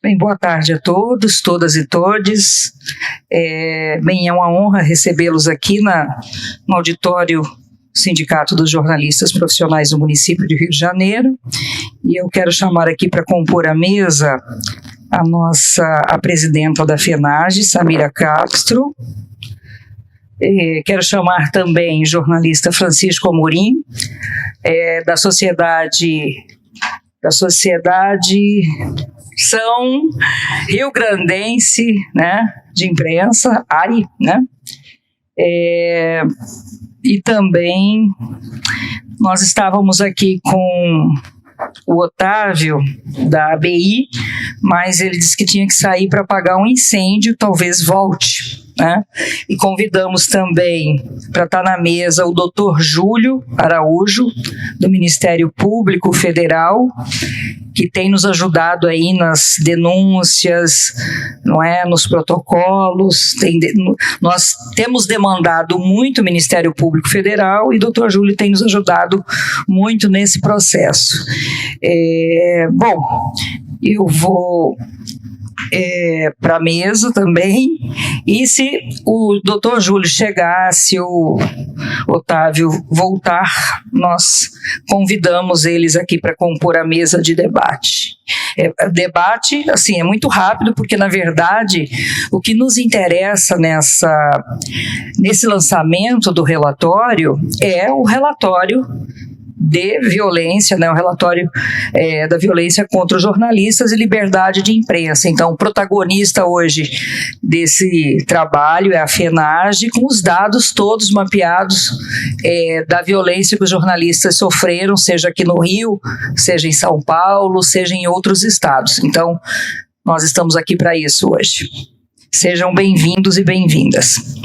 Bem, boa tarde a todos, todas e todes. Bem, é uma honra recebê-los aqui no auditório Sindicato dos Jornalistas Profissionais do município de Rio de Janeiro. E eu quero chamar aqui para compor a mesa a presidenta da FENAGE, Samira Castro. Quero chamar também o jornalista Francisco Amorim, da Sociedade São Rio Grandense, né, de Imprensa, ARI, né? E também nós estávamos aqui com o Otávio, da ABI, mas ele disse que tinha que sair para apagar um incêndio, talvez volte, né? E convidamos também para estar na mesa o Dr. Júlio Araújo, do Ministério Público Federal, que tem nos ajudado aí nas denúncias, não é, nos protocolos. Nós temos demandado muito o Ministério Público Federal e o Dr. Júlio tem nos ajudado muito nesse processo. Bom, eu vou para a mesa também, e se o doutor Júlio chegar, se o Otávio voltar, nós convidamos eles aqui para compor a mesa de debate. Debate, assim, é muito rápido, porque, na verdade, o que nos interessa nesse lançamento do relatório é o relatório de violência, né, o relatório da violência contra os jornalistas e liberdade de imprensa. Então, o protagonista hoje desse trabalho é a FENAGE, com os dados todos mapeados da violência que os jornalistas sofreram, seja aqui no Rio, seja em São Paulo, seja em outros estados. Então, nós estamos aqui para isso hoje. Sejam bem-vindos e bem-vindas.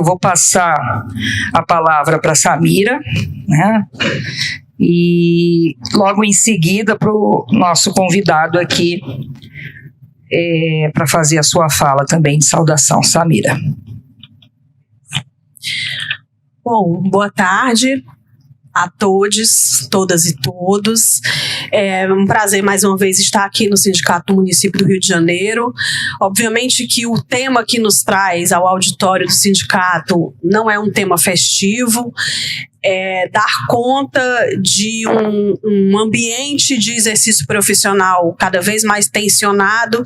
Vou passar a palavra para a Samira, né? E logo em seguida para o nosso convidado aqui para fazer a sua fala também de saudação. Samira. Bom, boa tarde a todos, todas e todos. É um prazer mais uma vez estar aqui no Sindicato do Município do Rio de Janeiro. Obviamente que o tema que nos traz ao auditório do sindicato não é um tema festivo, dar conta de um ambiente de exercício profissional cada vez mais tensionado,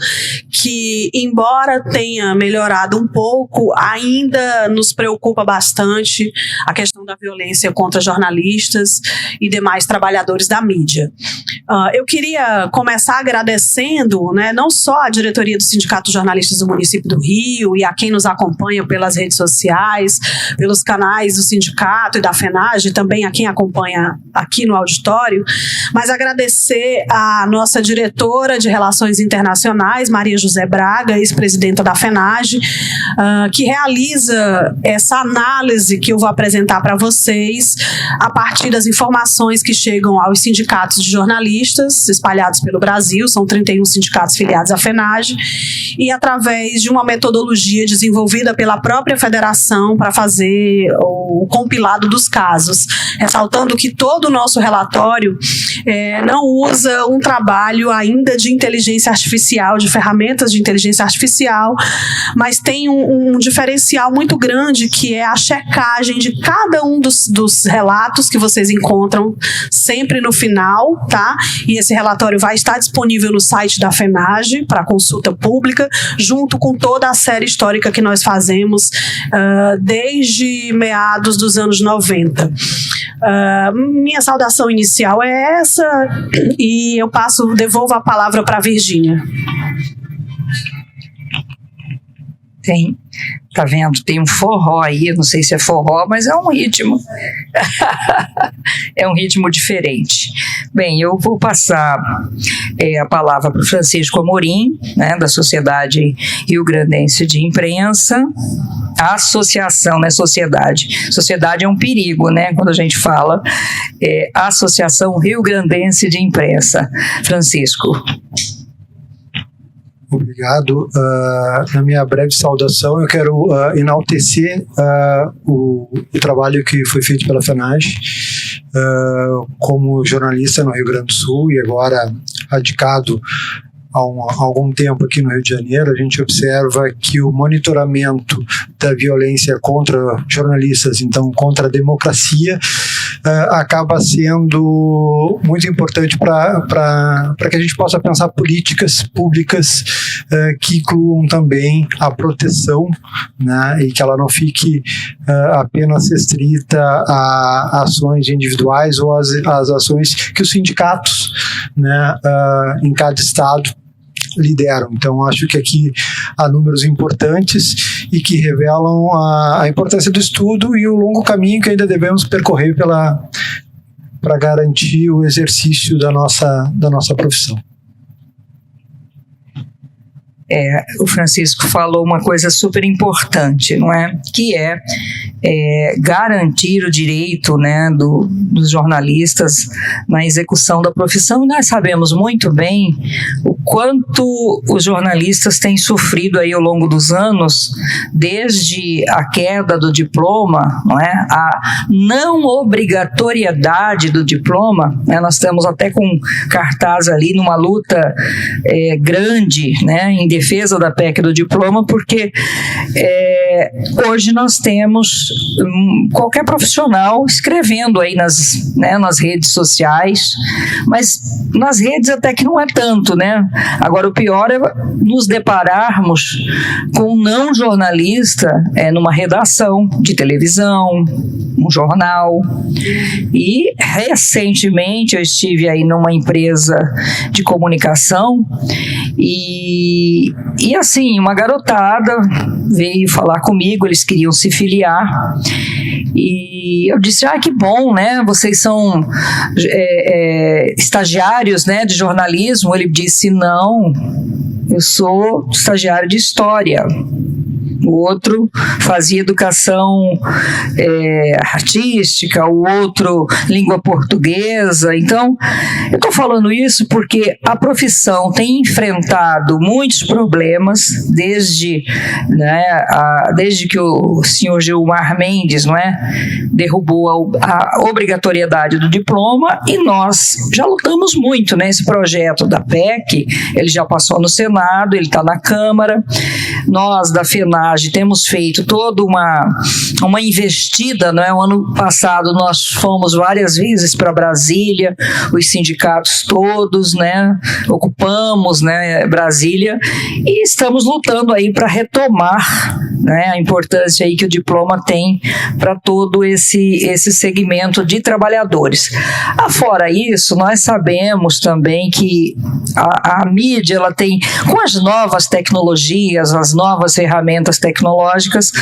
que, embora tenha melhorado um pouco, ainda nos preocupa bastante a questão da violência contra jornalistas e demais trabalhadores da mídia. Eu queria começar agradecendo, né, não só a diretoria do Sindicato dos Jornalistas do Município do Rio e a quem nos acompanha pelas redes sociais, pelos canais do sindicato e da FENAGE, também a quem acompanha aqui no auditório, mas agradecer a nossa diretora de Relações Internacionais, Maria José Braga, ex-presidenta da FENAGE, que realiza essa análise que eu vou apresentar para vocês a partir das informações que chegam aos sindicatos de jornalistas espalhados pelo Brasil, são 31 sindicatos filiados à FENAGE, e através de uma metodologia desenvolvida pela própria federação para fazer o compilado dos casos, ressaltando que todo o nosso relatório não usa um trabalho ainda de inteligência artificial, de ferramentas de inteligência artificial, mas tem um diferencial muito grande, que é a checagem de cada um dos relatos que vocês encontram sempre no final, tá? E esse relatório vai estar disponível no site da FENAGE para consulta pública, junto com toda a série histórica que nós fazemos desde meados dos anos 90. Minha saudação inicial é essa, e eu devolvo a palavra para a Virgínia. Tá vendo? Tem um forró aí, eu não sei se é forró, mas é um ritmo. É um ritmo diferente. Bem, eu vou passar a palavra para o Francisco Amorim, né, da Sociedade Rio Grandense de Imprensa. A associação, né, sociedade. Sociedade é um perigo, né, quando a gente fala. Associação Rio Grandense de Imprensa. Francisco. Obrigado. Na minha breve saudação, eu quero enaltecer o trabalho que foi feito pela FENAGE. como jornalista no Rio Grande do Sul e agora radicado há algum tempo aqui no Rio de Janeiro, a gente observa que o monitoramento da violência contra jornalistas, então contra a democracia, acaba sendo muito importante para que a gente possa pensar políticas públicas que incluam também a proteção, né, e que ela não fique apenas restrita a ações individuais ou as ações que os sindicatos, né, em cada estado lideram. Então, acho que aqui há números importantes e que revelam a importância do estudo e o longo caminho que ainda devemos percorrer para garantir o exercício da nossa profissão. O Francisco falou uma coisa super importante, não é? Que é garantir o direito, né, dos jornalistas na execução da profissão. E nós sabemos muito bem o quanto os jornalistas têm sofrido aí ao longo dos anos, desde a queda do diploma, não é? A não obrigatoriedade do diploma, né? Nós estamos até com cartaz ali numa luta grande, né, em defesa da PEC do diploma, porque hoje nós temos qualquer profissional escrevendo aí nas redes sociais, mas nas redes até que não é tanto, né? Agora, o pior é nos depararmos com um não jornalista numa redação de televisão, um jornal. E recentemente eu estive aí numa empresa de comunicação e assim, uma garotada veio falar comigo, eles queriam se filiar e eu disse, que bom, né, vocês são estagiários, né, de jornalismo. Ele disse, não, eu sou estagiário de história. O outro fazia educação artística, o outro língua portuguesa. Então, eu estou falando isso porque a profissão tem enfrentado muitos problemas desde que o senhor Gilmar Mendes, não é, derrubou a obrigatoriedade do diploma, e nós já lutamos muito, né? Esse projeto da PEC, ele já passou no Senado, ele está na Câmara. Nós da FENAGE temos feito toda uma investida, né? O ano passado nós fomos várias vezes para Brasília, os sindicatos todos, né? Ocupamos, né, Brasília, e estamos lutando aí para retomar, né, a importância aí que o diploma tem para todo esse segmento de trabalhadores. Afora isso, nós sabemos também que a mídia, ela tem, com as novas tecnologias, as novas ferramentas tecnológicas,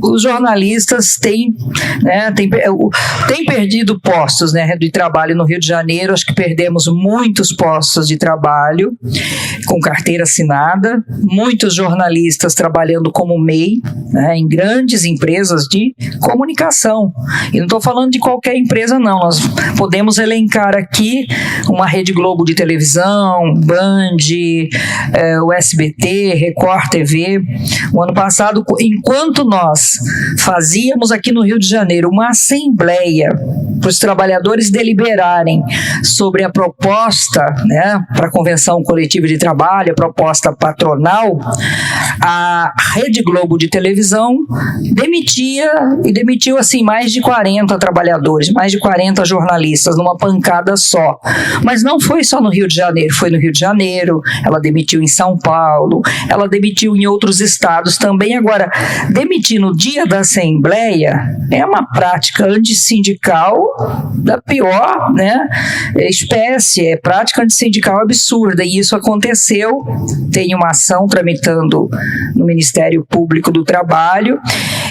os jornalistas têm perdido postos, né, de trabalho no Rio de Janeiro. Acho que perdemos muitos postos de trabalho com carteira assinada, muitos jornalistas trabalhando como MEI, né, em grandes empresas de comunicação. E não estou falando de qualquer empresa, não. Nós podemos elencar aqui uma Rede Globo de televisão, Band, o SBT, Record TV. O ano passado, enquanto nós fazíamos aqui no Rio de Janeiro uma assembleia para os trabalhadores deliberarem sobre a proposta, né, para a Convenção Coletiva de Trabalho, a proposta patronal, a Rede Globo de televisão demitiu assim mais de 40 trabalhadores, mais de 40 jornalistas numa pancada só. Mas não foi só no Rio de Janeiro, foi no Rio de Janeiro, ela demitiu em São Paulo, ela demitiu em outros estados também. Agora, demitir no dia da Assembleia é uma prática antissindical da pior, né, espécie, é prática antissindical absurda, e isso aconteceu. Tem uma ação tramitando no Ministério Público do Trabalho,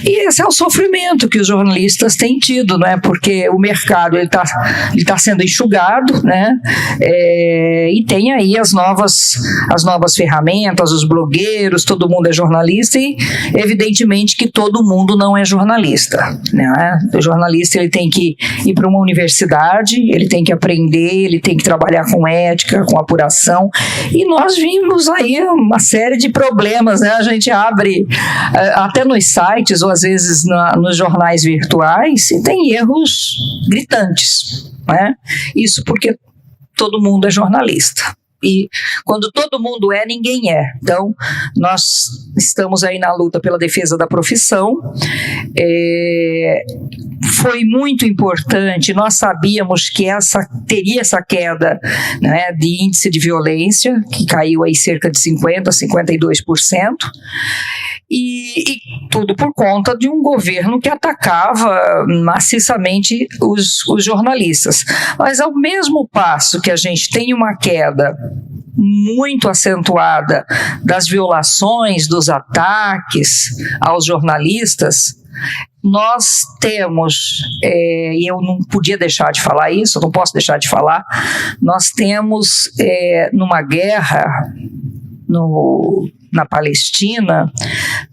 e esse é o sofrimento que os jornalistas têm tido, né, porque o mercado ele tá sendo enxugado, né, e tem aí as novas ferramentas, os blogueiros, todo mundo é jornalista, e evidentemente que todo mundo não é jornalista, né? O jornalista ele tem que ir para uma universidade, ele tem que aprender, ele tem que trabalhar com ética, com apuração, e nós vimos aí uma série de problemas, né? A gente abre até nos sites ou às vezes nos jornais virtuais e tem erros gritantes, né? Isso porque todo mundo é jornalista. E quando todo mundo é, ninguém é. Então, nós estamos aí na luta pela defesa da profissão. Foi muito importante, nós sabíamos que teria essa queda, né, de índice de violência, que caiu aí cerca de 50%, 52%, e tudo por conta de um governo que atacava maciçamente os jornalistas. Mas ao mesmo passo que a gente tem uma queda muito acentuada das violações, dos ataques aos jornalistas, nós temos, e eu não podia deixar de falar isso, não posso deixar de falar, nós temos numa guerra na Palestina,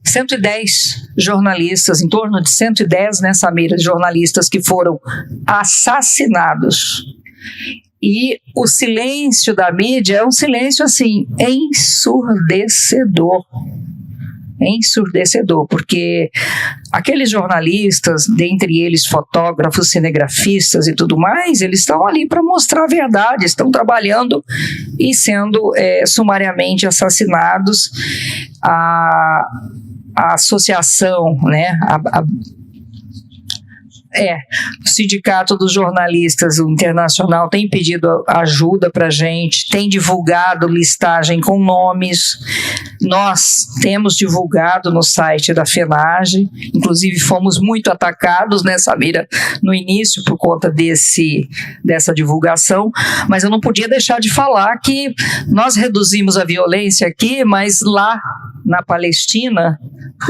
110 jornalistas, em torno de 110, né, Samira, jornalistas que foram assassinados. E o silêncio da mídia é um silêncio, assim, ensurdecedor, porque aqueles jornalistas, dentre eles fotógrafos, cinegrafistas e tudo mais, eles estão ali para mostrar a verdade, estão trabalhando e sendo sumariamente assassinados. A associação, né, o Sindicato dos Jornalistas Internacional tem pedido ajuda para a gente, tem divulgado listagem com nomes, nós temos divulgado no site da FENAGE, inclusive fomos muito atacados, né, Samira, no início por conta dessa divulgação, mas eu não podia deixar de falar que nós reduzimos a violência aqui, mas lá na Palestina,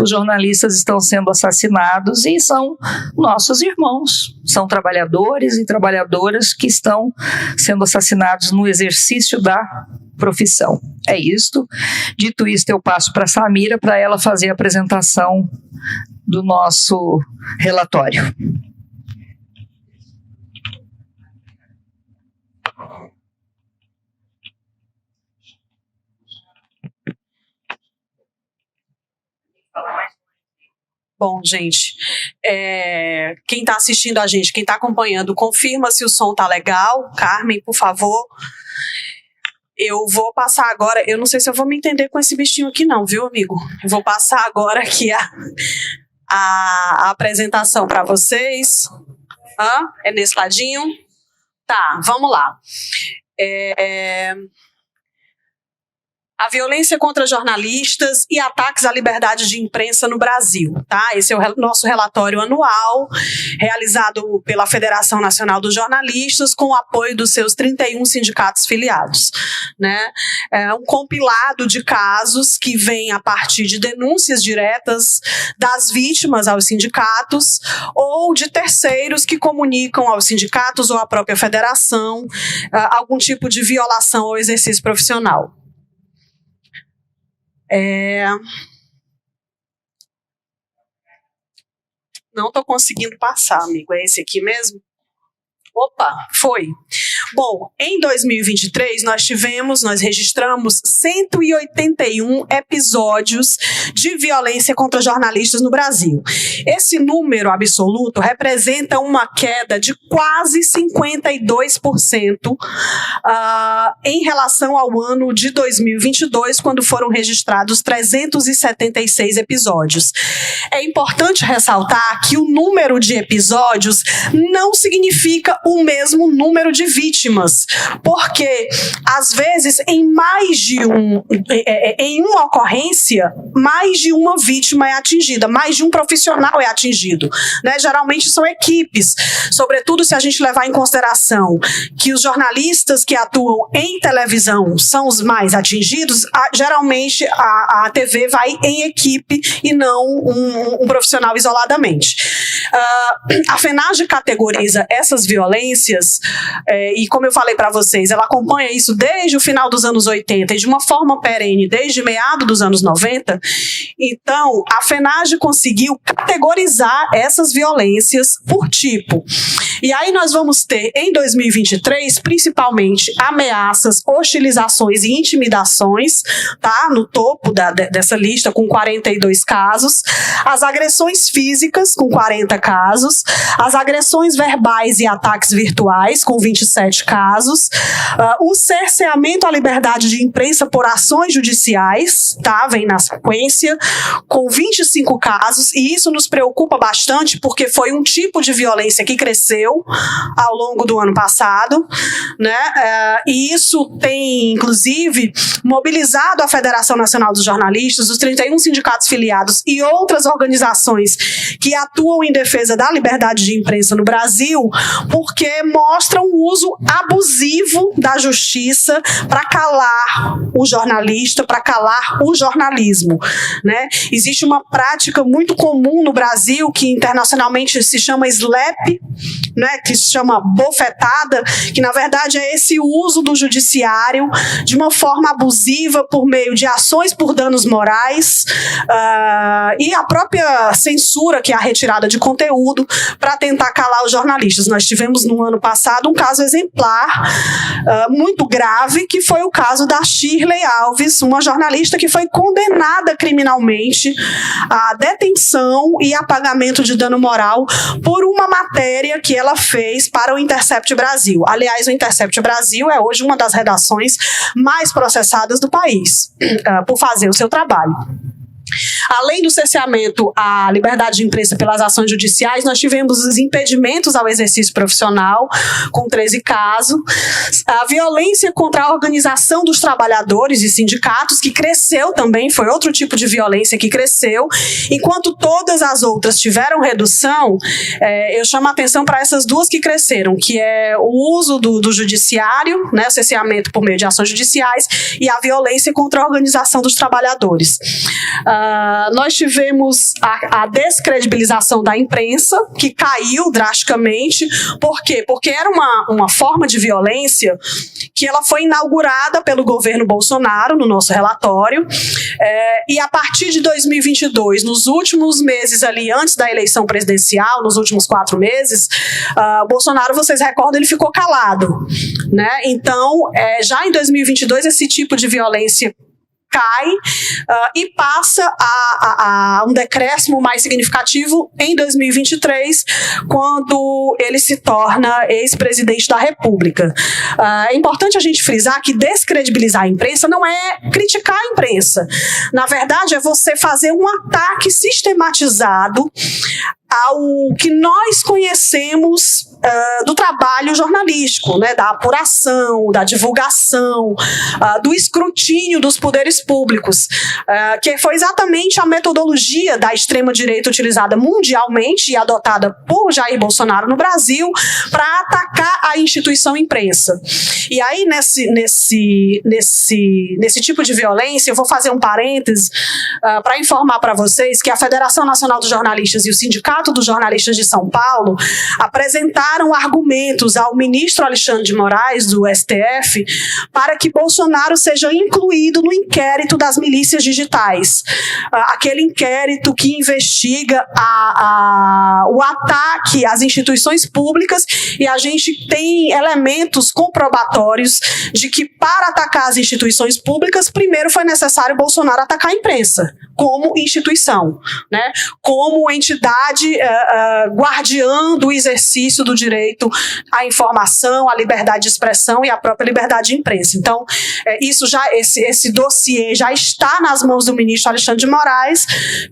os jornalistas estão sendo assassinados e são nossos irmãos, são trabalhadores e trabalhadoras que estão sendo assassinados no exercício da profissão. É isto. Dito isto, eu passo para a Samira para ela fazer a apresentação do nosso relatório. Bom, gente, quem está assistindo a gente, quem está acompanhando, confirma se o som tá legal. Carmen, por favor. Eu vou passar agora, eu não sei se eu vou me entender com esse bichinho aqui não, viu, amigo? Eu vou passar agora aqui a apresentação para vocês. É nesse ladinho? Tá, vamos lá. A violência contra jornalistas e ataques à liberdade de imprensa no Brasil, tá? Esse é o nosso relatório anual, realizado pela Federação Nacional dos Jornalistas, com o apoio dos seus 31 sindicatos filiados, né? É um compilado de casos que vem a partir de denúncias diretas das vítimas aos sindicatos ou de terceiros que comunicam aos sindicatos ou à própria federação algum tipo de violação ao exercício profissional. Não estou conseguindo passar, amigo. É esse aqui mesmo? Opa, foi. Bom, em 2023 nós registramos 181 episódios de violência contra jornalistas no Brasil. Esse número absoluto representa uma queda de quase 52% em relação ao ano de 2022, quando foram registrados 376 episódios. É importante ressaltar que o número de episódios não significa o mesmo número de vítimas, porque às vezes em uma ocorrência, mais de uma vítima é atingida, mais de um profissional é atingido, né? Geralmente são equipes, sobretudo se a gente levar em consideração que os jornalistas que atuam em televisão são os mais atingidos, geralmente a TV vai em equipe e não um profissional isoladamente. A FENAGE categoriza essas violências e como eu falei para vocês, ela acompanha isso desde o final dos anos 80 e de uma forma perene desde meados dos anos 90, então a FENAGE conseguiu categorizar essas violências por tipo. E aí nós vamos ter, em 2023, principalmente ameaças, hostilizações e intimidações, tá? No topo dessa lista, com 42 casos. As agressões físicas, com 40 casos. As agressões verbais e ataques virtuais, com 27 casos. O cerceamento à liberdade de imprensa por ações judiciais, tá? Vem na sequência, com 25 casos. E isso nos preocupa bastante, porque foi um tipo de violência que cresceu ao longo do ano passado, né? E isso tem, inclusive, mobilizado a Federação Nacional dos Jornalistas, os 31 sindicatos filiados e outras organizações que atuam em defesa da liberdade de imprensa no Brasil, porque mostram o uso abusivo da justiça para calar o jornalista, para calar o jornalismo, né? Existe uma prática muito comum no Brasil, que internacionalmente se chama SLAPP, né, que se chama bofetada, que na verdade é esse uso do judiciário de uma forma abusiva por meio de ações por danos morais e a própria censura, que é a retirada de conteúdo, para tentar calar os jornalistas. Nós tivemos no ano passado um caso exemplar muito grave, que foi o caso da Shirley Alves, uma jornalista que foi condenada criminalmente à detenção e a pagamento de dano moral por uma matéria que ela fez para o Intercept Brasil. Aliás, o Intercept Brasil é hoje uma das redações mais processadas do país por fazer o seu trabalho. Além do cerceamento à liberdade de imprensa pelas ações judiciais, nós tivemos os impedimentos ao exercício profissional, com 13 casos, a violência contra a organização dos trabalhadores e sindicatos, que cresceu também, foi outro tipo de violência que cresceu, enquanto todas as outras tiveram redução. Eu chamo a atenção para essas duas que cresceram, que é o uso do judiciário, né, cerceamento por meio de ações judiciais, e a violência contra a organização dos trabalhadores. Nós tivemos a descredibilização da imprensa, que caiu drasticamente. Por quê? Porque era uma forma de violência que ela foi inaugurada pelo governo Bolsonaro, no nosso relatório, e a partir de 2022, nos últimos meses ali, antes da eleição presidencial, nos últimos 4 meses, Bolsonaro, vocês recordam, ele ficou calado, né? Então, já em 2022, esse tipo de violência cai e passa a um decréscimo mais significativo em 2023, quando ele se torna ex-presidente da República. É importante a gente frisar que descredibilizar a imprensa não é criticar a imprensa. Na verdade, é você fazer um ataque sistematizado ao que nós conhecemos do trabalho jornalístico, né, da apuração, da divulgação, do escrutínio dos poderes públicos, que foi exatamente a metodologia da extrema-direita utilizada mundialmente e adotada por Jair Bolsonaro no Brasil para atacar a instituição imprensa. E aí, nesse tipo de violência, eu vou fazer um parêntese para informar para vocês que a Federação Nacional dos Jornalistas e o Sindicato dos Jornalistas de São Paulo apresentaram argumentos ao ministro Alexandre de Moraes, do STF, para que Bolsonaro seja incluído no inquérito das milícias digitais. Aquele inquérito que investiga o ataque às instituições públicas, e a gente tem elementos comprobatórios de que, para atacar as instituições públicas, primeiro foi necessário Bolsonaro atacar a imprensa como instituição, né? Como entidade guardiã do exercício do direito à informação, à liberdade de expressão e à própria liberdade de imprensa. Então, esse dossiê já está nas mãos do ministro Alexandre de Moraes,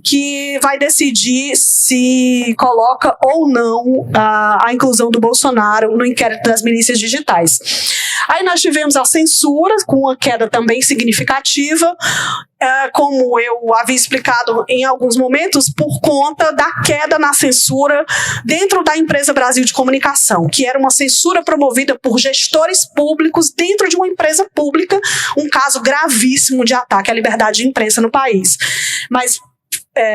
que vai decidir se coloca ou não a inclusão do Bolsonaro no inquérito das milícias digitais. Aí nós tivemos a censura, com uma queda também significativa, como eu havia explicado em alguns momentos, por conta da queda na censura dentro da empresa Brasil de Comunicação, que era uma censura promovida por gestores públicos dentro de uma empresa pública, um caso gravíssimo de ataque à liberdade de imprensa no país. Mas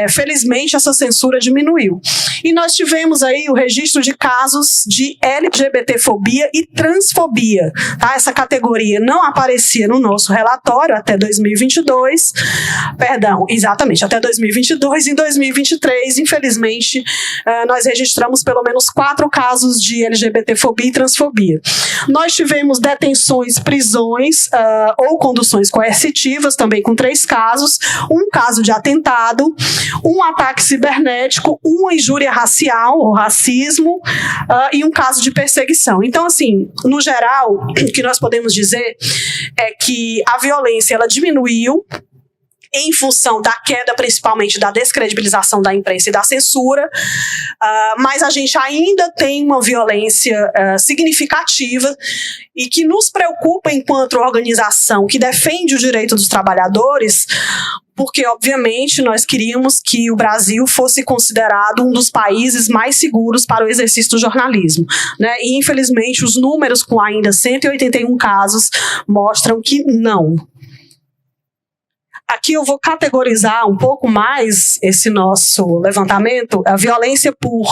felizmente essa censura diminuiu. E nós tivemos aí o registro de casos de LGBTfobia e transfobia, tá? Essa categoria não aparecia no nosso relatório até 2022, perdão, exatamente, até 2022. Em 2023, infelizmente, nós registramos pelo menos 4 casos de LGBTfobia e transfobia. Nós tivemos detenções, prisões ou conduções coercitivas, também com 3 casos, um caso de atentado, um ataque cibernético, uma injúria racial ou racismo e um caso de perseguição. Então, assim, no geral, o que nós podemos dizer é que a violência ela diminuiu em função da queda, principalmente, da descredibilização da imprensa e da censura, mas a gente ainda tem uma violência significativa e que nos preocupa enquanto organização que defende o direito dos trabalhadores, porque, obviamente, nós queríamos que o Brasil fosse considerado um dos países mais seguros para o exercício do jornalismo, né? E, infelizmente, os números com ainda 181 casos mostram que não. Aqui eu vou categorizar um pouco mais esse nosso levantamento, a violência por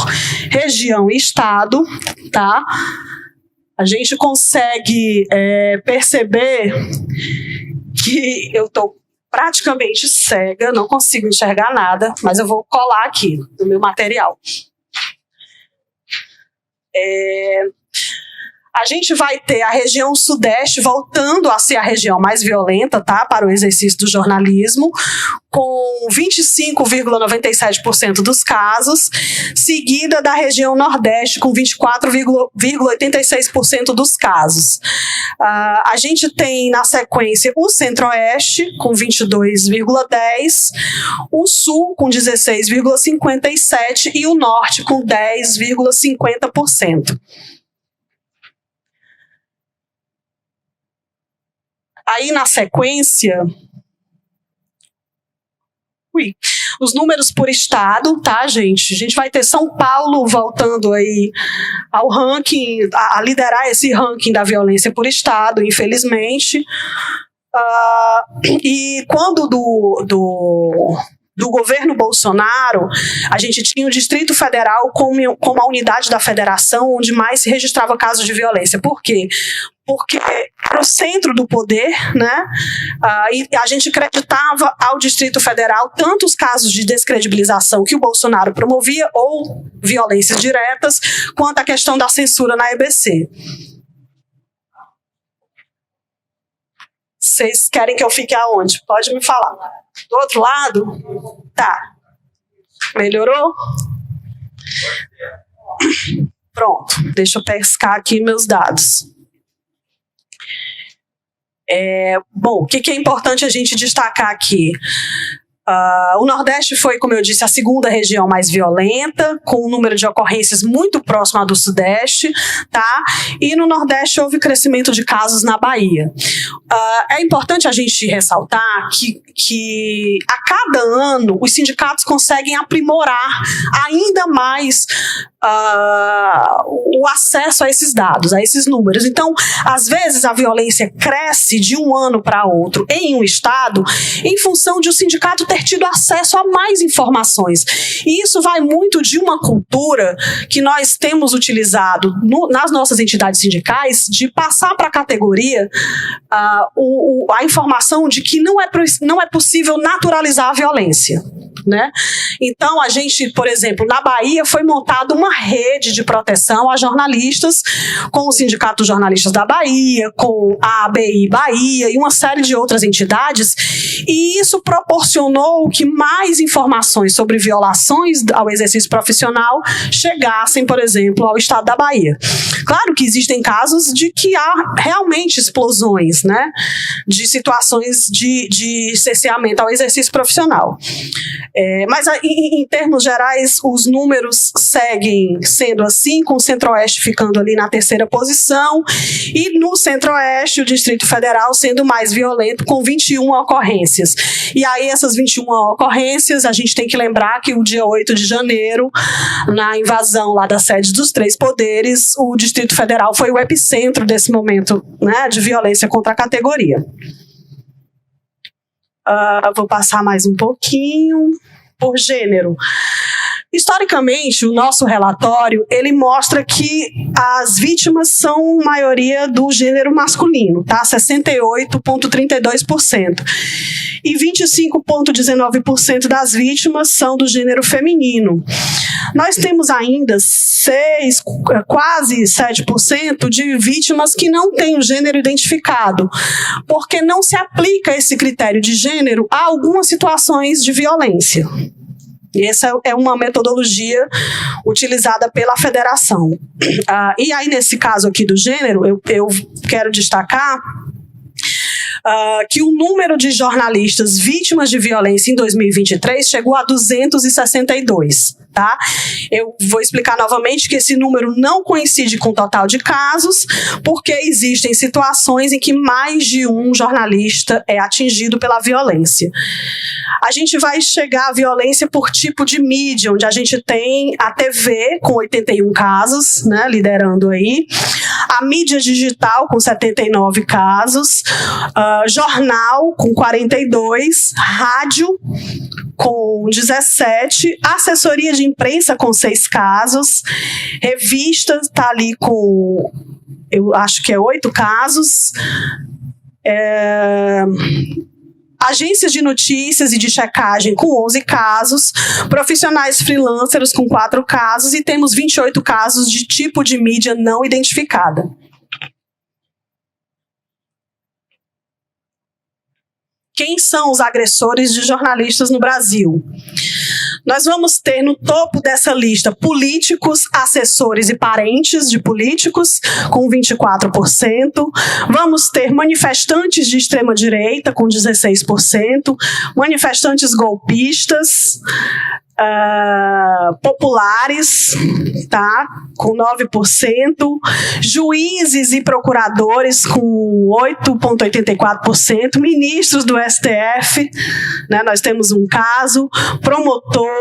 região e estado, tá? A gente consegue perceber que eu estou praticamente cega, não consigo enxergar nada, mas eu vou colar aqui no meu material. A gente vai ter a região sudeste voltando a ser a região mais violenta, tá, para o exercício do jornalismo, com 25,97% dos casos, seguida da região nordeste com 24,86% dos casos. A gente tem na sequência o centro-oeste com 22,10%, o sul com 16,57% e o norte com 10,50%. Aí, na sequência, os números por estado, tá, gente? A gente vai ter São Paulo voltando aí ao ranking, a liderar esse ranking da violência por estado, infelizmente. E quando do governo Bolsonaro, a gente tinha o Distrito Federal como a unidade da federação onde mais se registrava casos de violência. Por quê? Porque era o centro do poder, né? E a gente acreditava ao Distrito Federal tanto os casos de descredibilização que o Bolsonaro promovia, ou violências diretas, quanto a questão da censura na EBC. Vocês querem que eu fique aonde? Pode me falar. Do outro lado? Tá. Melhorou? Pronto. Deixa eu pescar aqui meus dados. Bom, o que é importante a gente destacar aqui? O Nordeste foi, como eu disse, a segunda região mais violenta, com um número de ocorrências muito próximo ao do Sudeste, tá? E no Nordeste houve crescimento de casos na Bahia. É importante a gente ressaltar que a cada ano os sindicatos conseguem aprimorar ainda mais o acesso a esses dados, a esses números. Então, às vezes a violência cresce de um ano para outro em um estado em função de o sindicato ter tido acesso a mais informações. E isso vai muito de uma cultura que nós temos utilizado nas nossas entidades sindicais de passar para a categoria a informação de que não é possível naturalizar a violência, né? Então, a gente, por exemplo, na Bahia foi montada uma rede de proteção a jornalistas, com o Sindicato dos Jornalistas da Bahia, com a ABI Bahia e uma série de outras entidades, e isso proporcionou que mais informações sobre violações ao exercício profissional chegassem, por exemplo, ao estado da Bahia. Claro que existem casos de que há realmente explosões, né, de situações de cerceamento ao exercício profissional. Mas em termos gerais, os números seguem sendo assim, com o Centro-Oeste ficando ali na 3ª posição, e no Centro-Oeste o Distrito Federal sendo mais violento, com 21 ocorrências. E aí essas 21 ocorrências, a gente tem que lembrar que o dia 8 de janeiro, na invasão lá da sede dos 3 poderes, o Distrito Federal foi o epicentro desse momento, né, de violência contra a categoria. Vou passar mais um pouquinho. por gênero. Historicamente, o nosso relatório, ele mostra que as vítimas são maioria do gênero masculino, tá? 68,32%. E 25,19% das vítimas são do gênero feminino. Nós temos ainda quase 7% de vítimas que não têm o gênero identificado, porque não se aplica esse critério de gênero a algumas situações de violência. Essa é uma metodologia utilizada pela federação. E aí, nesse caso aqui do gênero, eu quero destacar que o número de jornalistas vítimas de violência em 2023 chegou a 262. Tá? Eu vou explicar novamente que esse número não coincide com o total de casos, porque existem situações em que mais de um jornalista é atingido pela violência. A gente vai chegar à violência por tipo de mídia, onde a gente tem a TV com 81 casos, né, liderando aí, a mídia digital com 79 casos, jornal com 42, rádio com 17, assessoria de imprensa com 6 casos, revista está ali com, eu acho que é 8 casos, agências de notícias e de checagem com 11 casos, profissionais freelancers com 4 casos e temos 28 casos de tipo de mídia não identificada. Quem são os agressores de jornalistas no Brasil? Nós vamos ter no topo dessa lista políticos, assessores e parentes de políticos, com 24%. Vamos ter manifestantes de extrema-direita, com 16%. Manifestantes golpistas, populares, tá? Com 9%, juízes e procuradores com 8,84%, ministros do STF, né? Nós temos um caso, promotor,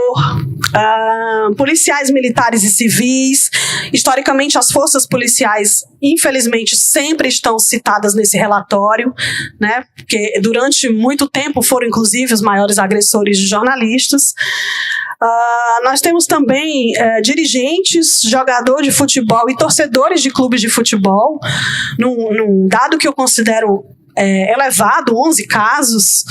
policiais militares e civis. Historicamente, as forças policiais, infelizmente, sempre estão citadas nesse relatório, né? Porque durante muito tempo foram, inclusive, os maiores agressores de jornalistas. Nós temos também dirigentes, jogadores de futebol e torcedores de clubes de futebol, num dado que eu considero elevado, 11 casos,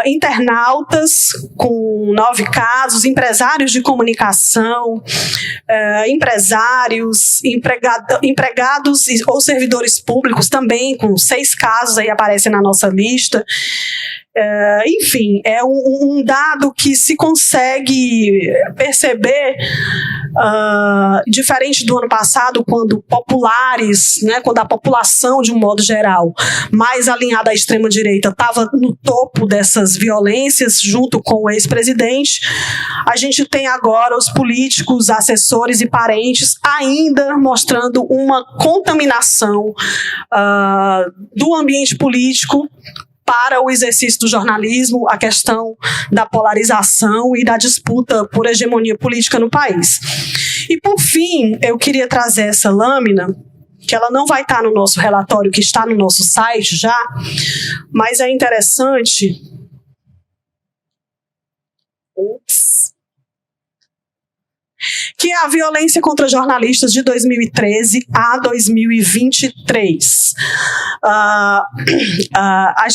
internautas com 9 casos, empresários de comunicação, empresários, empregados ou servidores públicos também com 6 casos, aí aparecem na nossa lista. Enfim, é um dado que se consegue perceber, diferente do ano passado, quando populares, né, quando a população, de um modo geral, mais alinhada à extrema-direita, estava no topo dessas violências, junto com o ex-presidente. A gente tem agora os políticos, assessores e parentes ainda mostrando uma contaminação do ambiente político para o exercício do jornalismo, a questão da polarização e da disputa por hegemonia política no país. E, por fim, eu queria trazer essa lâmina, que ela não vai estar no nosso relatório, que está no nosso site já, mas é interessante. Que é a violência contra jornalistas de 2013 a 2023.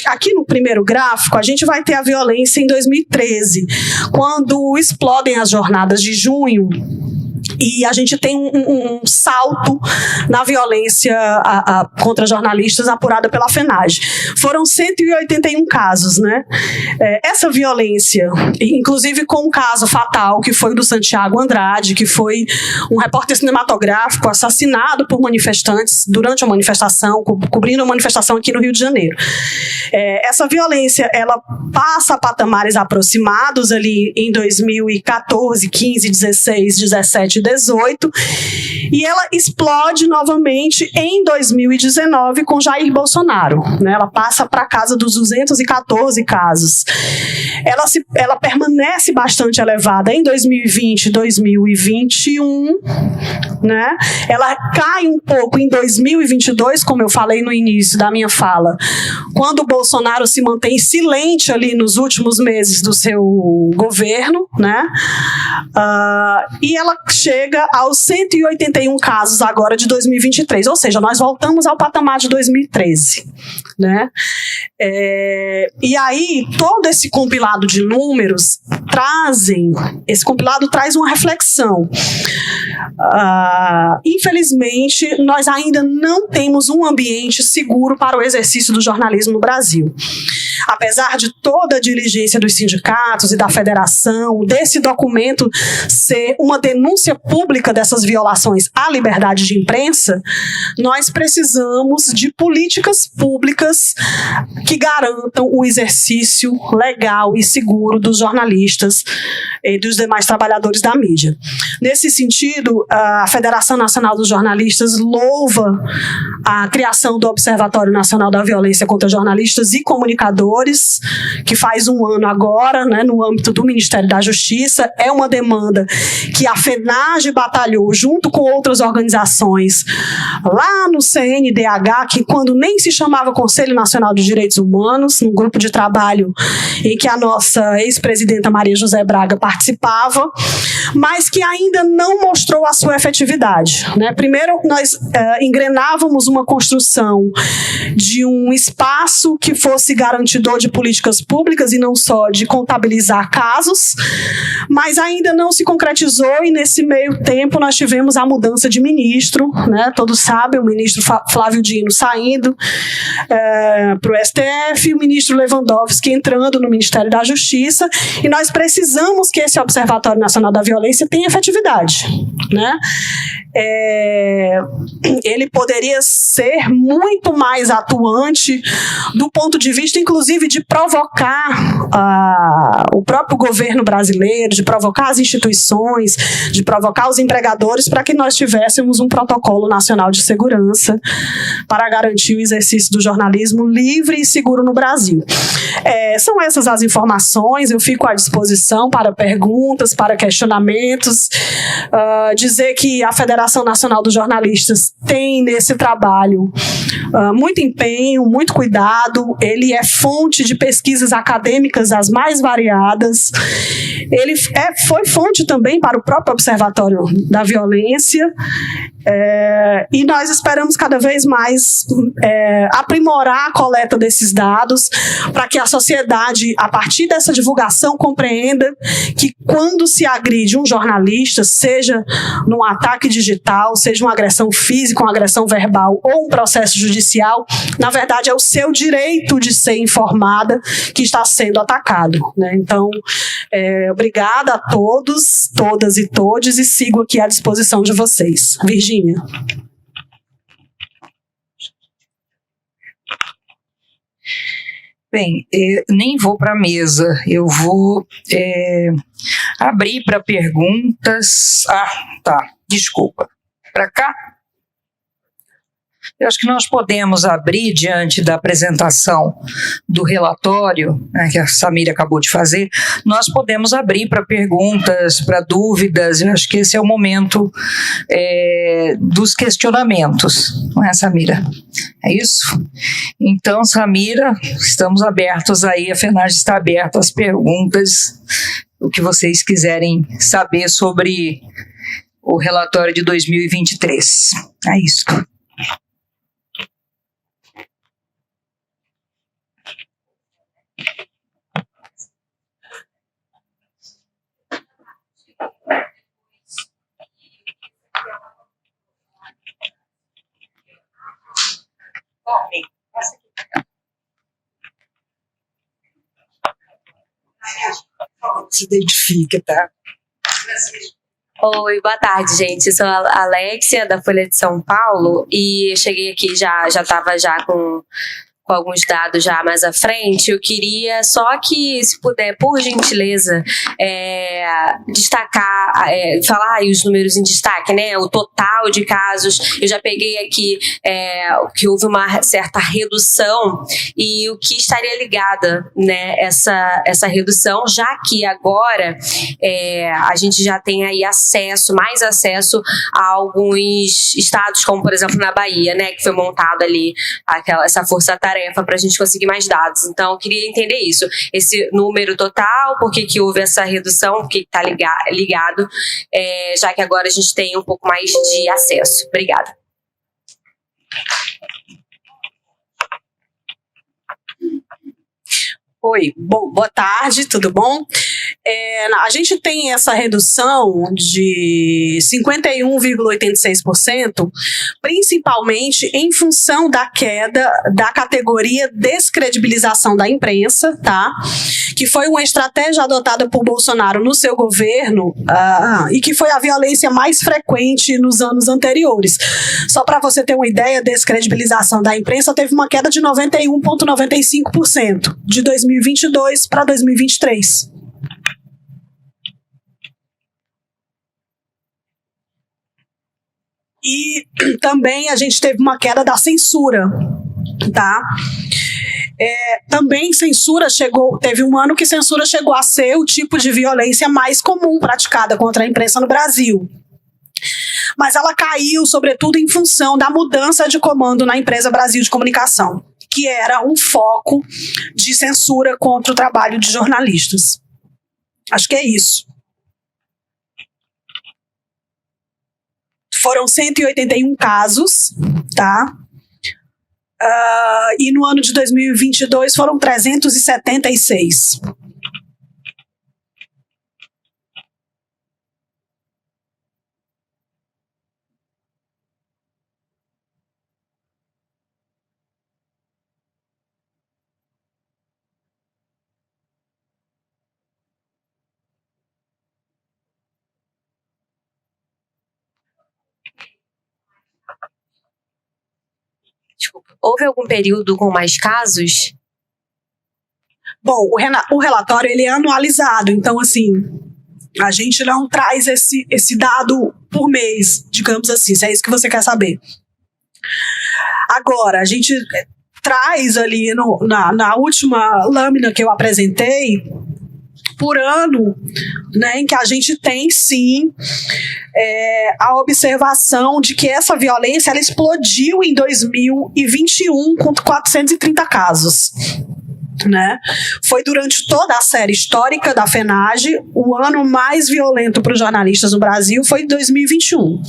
Aqui no primeiro gráfico, a gente vai ter a violência em 2013, quando explodem as jornadas de junho, e a gente tem um salto na violência contra jornalistas apurada pela FENAGE. Foram 181 casos, né? Essa violência, inclusive com um caso fatal, que foi o do Santiago Andrade, que foi um repórter cinematográfico assassinado por manifestantes durante a manifestação, cobrindo a manifestação aqui no Rio de Janeiro. Essa violência, ela passa a patamares aproximados ali em 2014, 15, 16, 17 2018, e ela explode novamente em 2019 com Jair Bolsonaro, né? Ela passa para a casa dos 214 casos. Ela permanece bastante elevada em 2020 e 2021, né? Ela cai um pouco em 2022, como eu falei no início da minha fala, quando o Bolsonaro se mantém silente ali nos últimos meses do seu governo, né? E ela chega aos 181 casos agora de 2023, ou seja, nós voltamos ao patamar de 2013, né? E aí, todo esse compilado de números esse compilado traz uma reflexão. Infelizmente, nós ainda não temos um ambiente seguro para o exercício do jornalismo no Brasil. Apesar de toda a diligência dos sindicatos e da federação, desse documento ser uma denúncia pública dessas violações à liberdade de imprensa, nós precisamos de políticas públicas que garantam o exercício legal e seguro dos jornalistas e dos demais trabalhadores da mídia. Nesse sentido, a Federação Nacional dos Jornalistas louva a criação do Observatório Nacional da Violência contra Jornalistas e Comunicadores, que faz um ano agora, né, no âmbito do Ministério da Justiça. É uma demanda que a FENAGE batalhou junto com outras organizações lá no CNDH, que quando nem se chamava Conselho Nacional de Direitos Humanos, num grupo de trabalho em que a nossa ex-presidenta Maria José Braga participava, mas que ainda não mostrou a sua efetividade, né? Primeiro, nós engrenávamos uma construção de um espaço que fosse garantidor de políticas públicas e não só de contabilizar casos, mas ainda não se concretizou, e nesse meio tempo nós tivemos a mudança de ministro, né? Todos sabem, o ministro Flávio Dino saindo para o STF, e o ministro Lewandowski entrando no Ministério da Justiça, e nós precisamos que esse Observatório Nacional da Violência tenha efetividade, né? Ele poderia ser muito mais atuante do ponto de vista, inclusive, de provocar o próprio governo brasileiro, de provocar as instituições, de provocar os empregadores, para que nós tivéssemos um protocolo nacional de segurança para garantir o exercício do jornalismo livre e seguro no Brasil. São essas as informações, eu fico à disposição para perguntas, para questionamentos. Dizer que a Federação Nacional dos Jornalistas tem nesse trabalho muito empenho, muito cuidado. Ele é fonte de pesquisas acadêmicas as mais variadas. Ele foi fonte também para o próprio Observatório da Violência, e nós esperamos cada vez mais aprimorar a coleta desses dados para que a sociedade, a partir dessa divulgação, compreenda que quando se agride um jornalista, seja num ataque digital, seja uma agressão física, uma agressão verbal ou um processo judicial, na verdade é o seu direito de ser informada que está sendo atacado, né? Então, obrigada a todos, todas e todes, e sigo aqui à disposição de vocês. Virgínia. Bem, nem vou para a mesa, eu vou abrir para perguntas. Tá, desculpa. Para cá? Eu acho que nós podemos abrir, diante da apresentação do relatório, né, que a Samira acabou de fazer, nós podemos abrir para perguntas, para dúvidas. Eu acho que esse é o momento dos questionamentos, não é, Samira? É isso? Então, Samira, estamos abertos aí, a FENAGE está aberta às perguntas, o que vocês quiserem saber sobre o relatório de 2023. É isso. Se identifica, tá? Oi, boa tarde, gente. Eu sou a Alexia, da Folha de São Paulo, e eu cheguei aqui, já estava com com alguns dados já mais à frente. Eu queria só que, se puder, por gentileza, destacar, falar aí os números em destaque, né? O total de casos. Eu já peguei aqui que houve uma certa redução e o que estaria ligada, né, essa redução, já que agora a gente já tem aí mais acesso a alguns estados, como por exemplo na Bahia, né, que foi montado ali essa força-tarefa para a gente conseguir mais dados. Então, eu queria entender isso, esse número total, por que houve essa redução, por que está ligado, já que agora a gente tem um pouco mais de acesso. Obrigada. Oi, bom, boa tarde, tudo bom? A gente tem essa redução de 51,86%, principalmente em função da queda da categoria descredibilização da imprensa, tá? Que foi uma estratégia adotada por Bolsonaro no seu governo e que foi a violência mais frequente nos anos anteriores. Só para você ter uma ideia, a descredibilização da imprensa teve uma queda de 91,95% de 2022 para 2023. E também a gente teve uma queda da censura, tá? Também teve um ano que censura chegou a ser o tipo de violência mais comum praticada contra a imprensa no Brasil. Mas ela caiu, sobretudo, em função da mudança de comando na empresa Brasil de Comunicação, que era um foco de censura contra o trabalho de jornalistas. Acho que é isso. Foram 181 casos, tá? E no ano de 2022 foram 376. Desculpa. Houve algum período com mais casos? Bom, o relatório ele é anualizado, então assim, a gente não traz esse dado por mês, digamos assim, se é isso que você quer saber. Agora, a gente traz ali na última lâmina que eu apresentei, por ano, né, em que a gente tem, sim, a observação de que essa violência ela explodiu em 2021 com 430 casos. Né? Foi durante toda a série histórica da FENAGE, o ano mais violento para os jornalistas no Brasil foi 2021.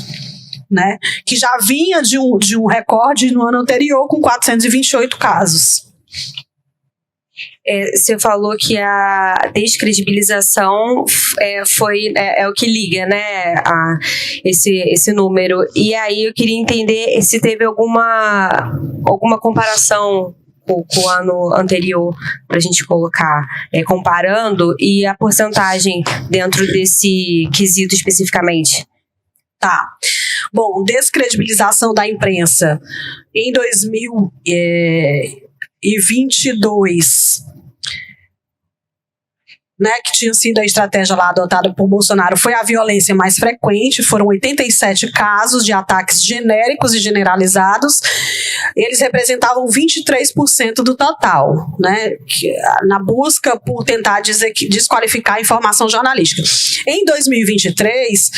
Né? Que já vinha de um recorde no ano anterior com 428 casos. Você falou que a descredibilização é o que liga, né, esse número. E aí eu queria entender se teve alguma comparação com o ano anterior, para a gente colocar, comparando, e a porcentagem dentro desse quesito especificamente. Tá. Bom, descredibilização da imprensa em 2022, né, que tinha sido a estratégia lá adotada por Bolsonaro, foi a violência mais frequente. Foram 87 casos de ataques genéricos e generalizados. Eles representavam 23% do total, né, na busca por tentar desqualificar a informação jornalística. Em 2023,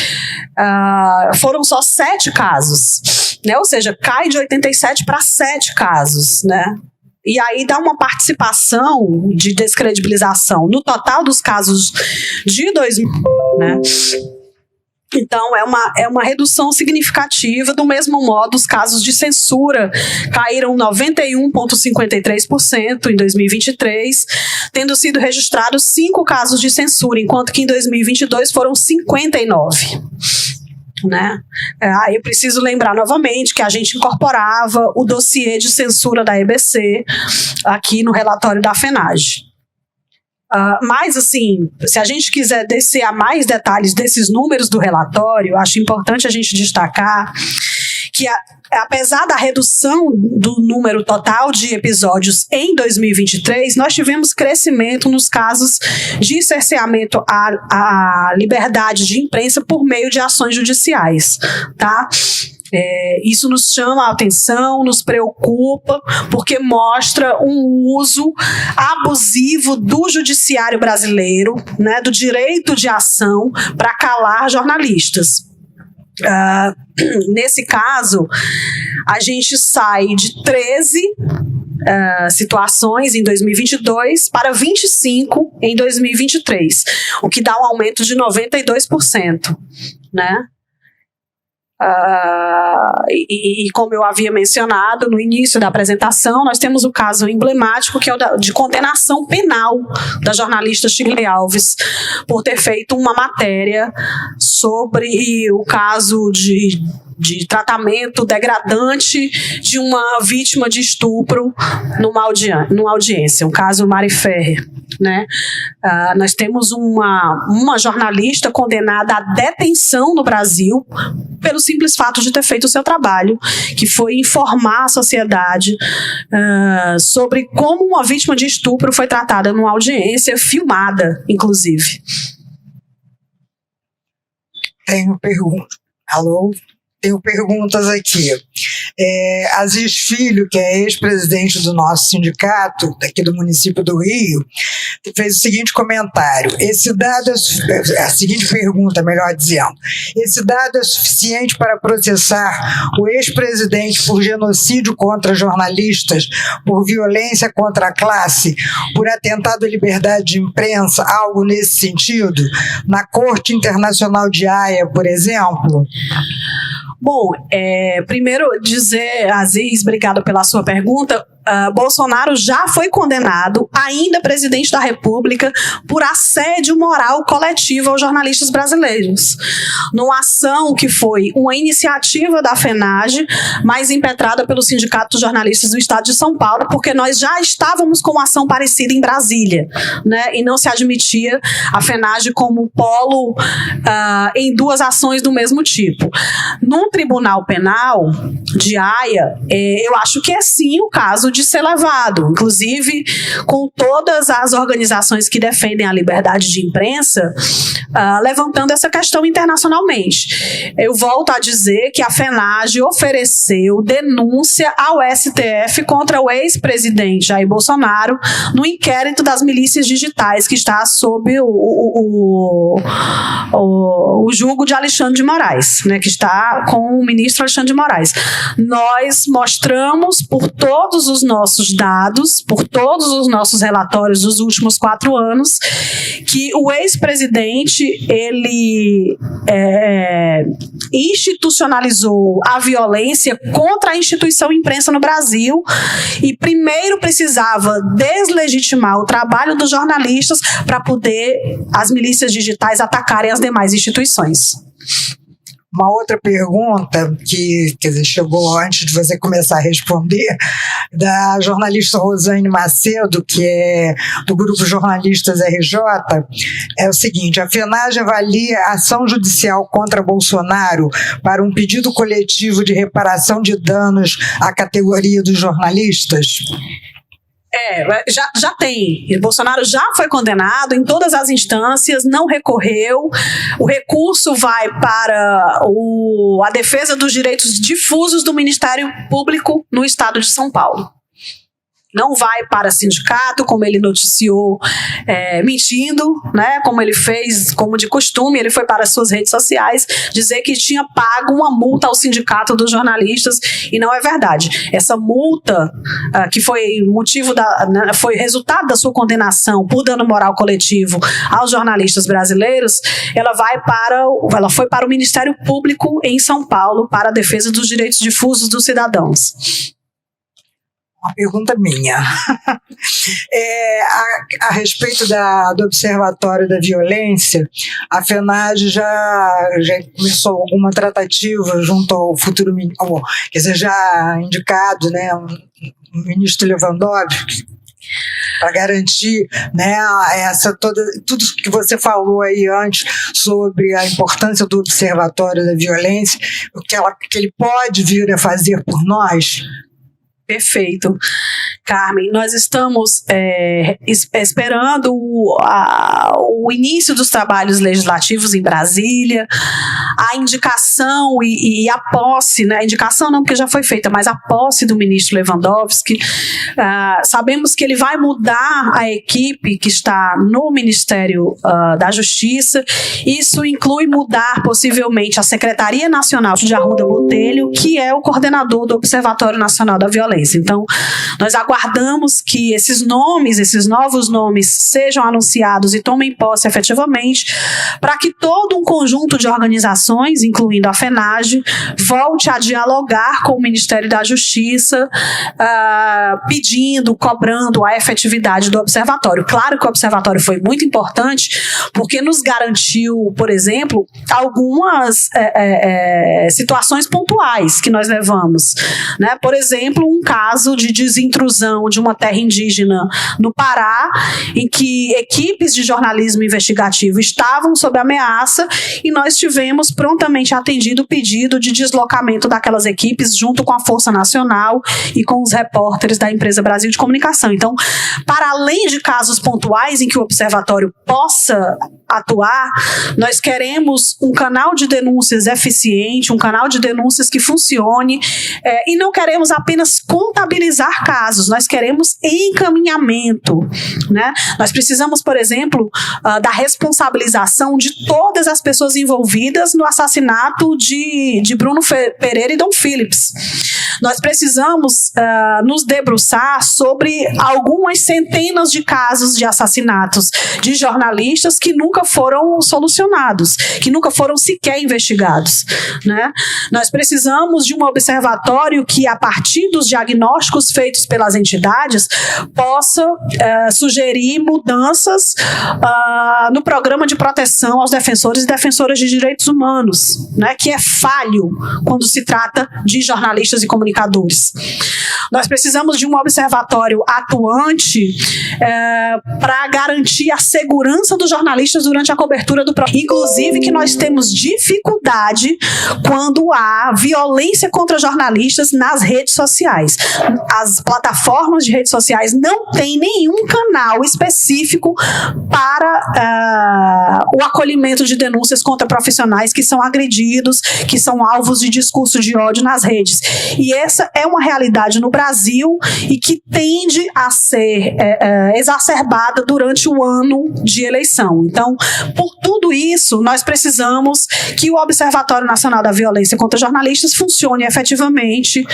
foram só 7 casos, né, ou seja, cai de 87 para 7 casos, né. E aí dá uma participação de descredibilização no total dos casos de 2000, né? Então, é uma redução significativa. Do mesmo modo, os casos de censura caíram 91,53% em 2023, tendo sido registrados 5 casos de censura, enquanto que em 2022 foram 59. Né? Eu preciso lembrar novamente que a gente incorporava o dossiê de censura da EBC aqui no relatório da FENAGE. Mas, assim, se a gente quiser descer a mais detalhes desses números do relatório, acho importante a gente destacar que apesar da redução do número total de episódios em 2023, nós tivemos crescimento nos casos de cerceamento à liberdade de imprensa por meio de ações judiciais, tá? Isso nos chama a atenção, nos preocupa, porque mostra um uso abusivo do judiciário brasileiro, né, do direito de ação para calar jornalistas. Nesse caso, a gente sai de 13 situações em 2022 para 25 em 2023, o que dá um aumento de 92%, né? E como eu havia mencionado no início da apresentação, nós temos o caso emblemático, que é o de condenação penal da jornalista Shirley Alves por ter feito uma matéria sobre o caso de tratamento degradante de uma vítima de estupro numa audiência, um caso Mari Ferrer, né? Nós temos uma jornalista condenada à detenção no Brasil pelo simples fato de ter feito o seu trabalho, que foi informar a sociedade sobre como uma vítima de estupro foi tratada numa audiência, filmada, inclusive. Tenho pergunta. Alô? Tenho perguntas aqui. Aziz Filho, que é ex-presidente do nosso sindicato, daqui do município do Rio, fez o seguinte comentário. A seguinte pergunta, melhor dizendo. Esse dado é suficiente para processar o ex-presidente por genocídio contra jornalistas, por violência contra a classe, por atentado à liberdade de imprensa, algo nesse sentido? Na Corte Internacional de Haia, por exemplo? Bom, primeiro dizer, Aziz, obrigado pela sua pergunta. Bolsonaro já foi condenado, ainda presidente da República, por assédio moral coletivo aos jornalistas brasileiros, numa ação que foi uma iniciativa da FENAGE, mas impetrada pelo Sindicato dos Jornalistas do Estado de São Paulo, porque nós já estávamos com uma ação parecida em Brasília, né, e não se admitia a FENAGE como polo em duas ações do mesmo tipo. No Tribunal Penal de Haia, eu acho que é sim o caso de ser levado, inclusive com todas as organizações que defendem a liberdade de imprensa, levantando essa questão internacionalmente. Eu volto a dizer que a FENAGE ofereceu denúncia ao STF contra o ex-presidente Jair Bolsonaro no inquérito das milícias digitais que está sob o julgo de Alexandre de Moraes, né, que está com o ministro Alexandre de Moraes. Nós mostramos por todos os nossos dados, por todos os nossos relatórios dos últimos 4 anos, que o ex-presidente, ele institucionalizou a violência contra a instituição imprensa no Brasil e primeiro precisava deslegitimar o trabalho dos jornalistas para poder as milícias digitais atacarem as demais instituições. Uma outra pergunta que, quer dizer, chegou antes de você começar a responder, da jornalista Rosane Macedo, que é do Grupo Jornalistas RJ, é o seguinte: a FENAGE avalia a ação judicial contra Bolsonaro para um pedido coletivo de reparação de danos à categoria dos jornalistas? Já tem. Bolsonaro já foi condenado em todas as instâncias, não recorreu. O recurso vai para a defesa dos direitos difusos do Ministério Público no Estado de São Paulo. Não vai para sindicato, como ele noticiou, mentindo, né? Como ele fez, como de costume, ele foi para as suas redes sociais dizer que tinha pago uma multa ao sindicato dos jornalistas, e não é verdade. Essa multa, que foi foi resultado da sua condenação por dano moral coletivo aos jornalistas brasileiros, ela foi para o Ministério Público em São Paulo para a defesa dos direitos difusos dos cidadãos. Uma pergunta minha. A respeito do Observatório da Violência, a FENAGE já começou alguma tratativa junto ao futuro, quer dizer, já indicado, né, o ministro Lewandowski? para garantir, né, tudo que você falou aí antes sobre a importância do Observatório da Violência, o que ele pode vir a fazer por nós? Perfeito. Carmen, nós estamos esperando o início dos trabalhos legislativos em Brasília, a indicação e a posse, né? A indicação não, porque já foi feita, mas a posse do ministro Lewandowski. Sabemos que ele vai mudar a equipe que está no Ministério da Justiça. Isso inclui mudar possivelmente a Secretaria Nacional de Arruda Botelho, que é o coordenador do Observatório Nacional da Violência. Então, nós aguardamos que esses novos nomes sejam anunciados e tomem posse efetivamente, para que todo um conjunto de organizações, incluindo a FENAGE, volte a dialogar com o Ministério da Justiça, pedindo, cobrando a efetividade do observatório. Claro que o observatório foi muito importante, porque nos garantiu, por exemplo, algumas situações pontuais que nós levamos, né? Por exemplo, um caso de desintrusão de uma terra indígena no Pará, em que equipes de jornalismo investigativo estavam sob ameaça, e nós tivemos prontamente atendido o pedido de deslocamento daquelas equipes junto com a Força Nacional e com os repórteres da Empresa Brasil de Comunicação. Então, para além de casos pontuais em que o observatório possa atuar, nós queremos um canal de denúncias eficiente, um canal de denúncias que funcione, e não queremos apenas contabilizar casos, nós queremos encaminhamento, né? Nós precisamos, por exemplo, da responsabilização de todas as pessoas envolvidas no assassinato de Bruno Pereira e Dom Phillips. Nós precisamos nos debruçar sobre algumas centenas de casos de assassinatos de jornalistas que nunca foram solucionados, que nunca foram sequer investigados, né? Nós precisamos de um observatório que, a partir dos diagnósticos feitos pelas entidades, possa sugerir mudanças no programa de proteção aos defensores e defensoras de direitos humanos, né, que é falho quando se trata de jornalistas e comunicadores. Nós precisamos de um observatório atuante para garantir a segurança dos jornalistas durante a cobertura do processo. Inclusive que nós temos dificuldade quando há violência contra jornalistas nas redes sociais. As plataformas de redes sociais não têm nenhum canal específico para o acolhimento de denúncias contra profissionais que são agredidos, que são alvos de discurso de ódio nas redes. E essa é uma realidade no Brasil e que tende a ser exacerbada durante o ano de eleição. Então, por tudo isso, nós precisamos que o Observatório Nacional da Violência contra Jornalistas funcione efetivamente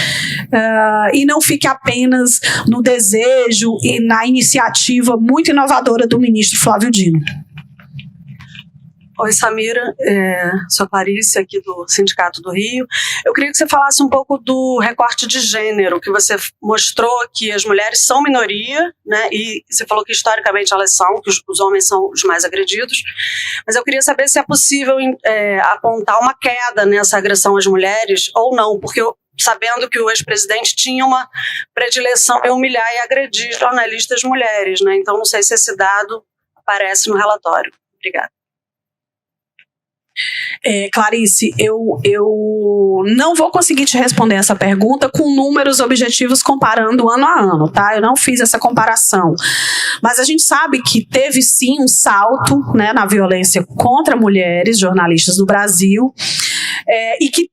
e não fique apenas no desejo e na iniciativa muito inovadora do ministro Flávio Dino. Oi, Samira, sou Clarice aqui do Sindicato do Rio. Eu queria que você falasse um pouco do recorte de gênero, que você mostrou que as mulheres são minoria, né, e você falou que historicamente elas são, que os homens são os mais agredidos, mas eu queria saber se é possível apontar uma queda nessa agressão às mulheres ou não, porque sabendo que o ex-presidente tinha uma predileção em humilhar e agredir jornalistas mulheres, né, então não sei se esse dado aparece no relatório. Obrigada. Clarice, eu não vou conseguir te responder essa pergunta com números objetivos comparando ano a ano, tá? Eu não fiz essa comparação. Mas a gente sabe que teve sim um salto, né, na violência contra mulheres jornalistas no Brasil. E que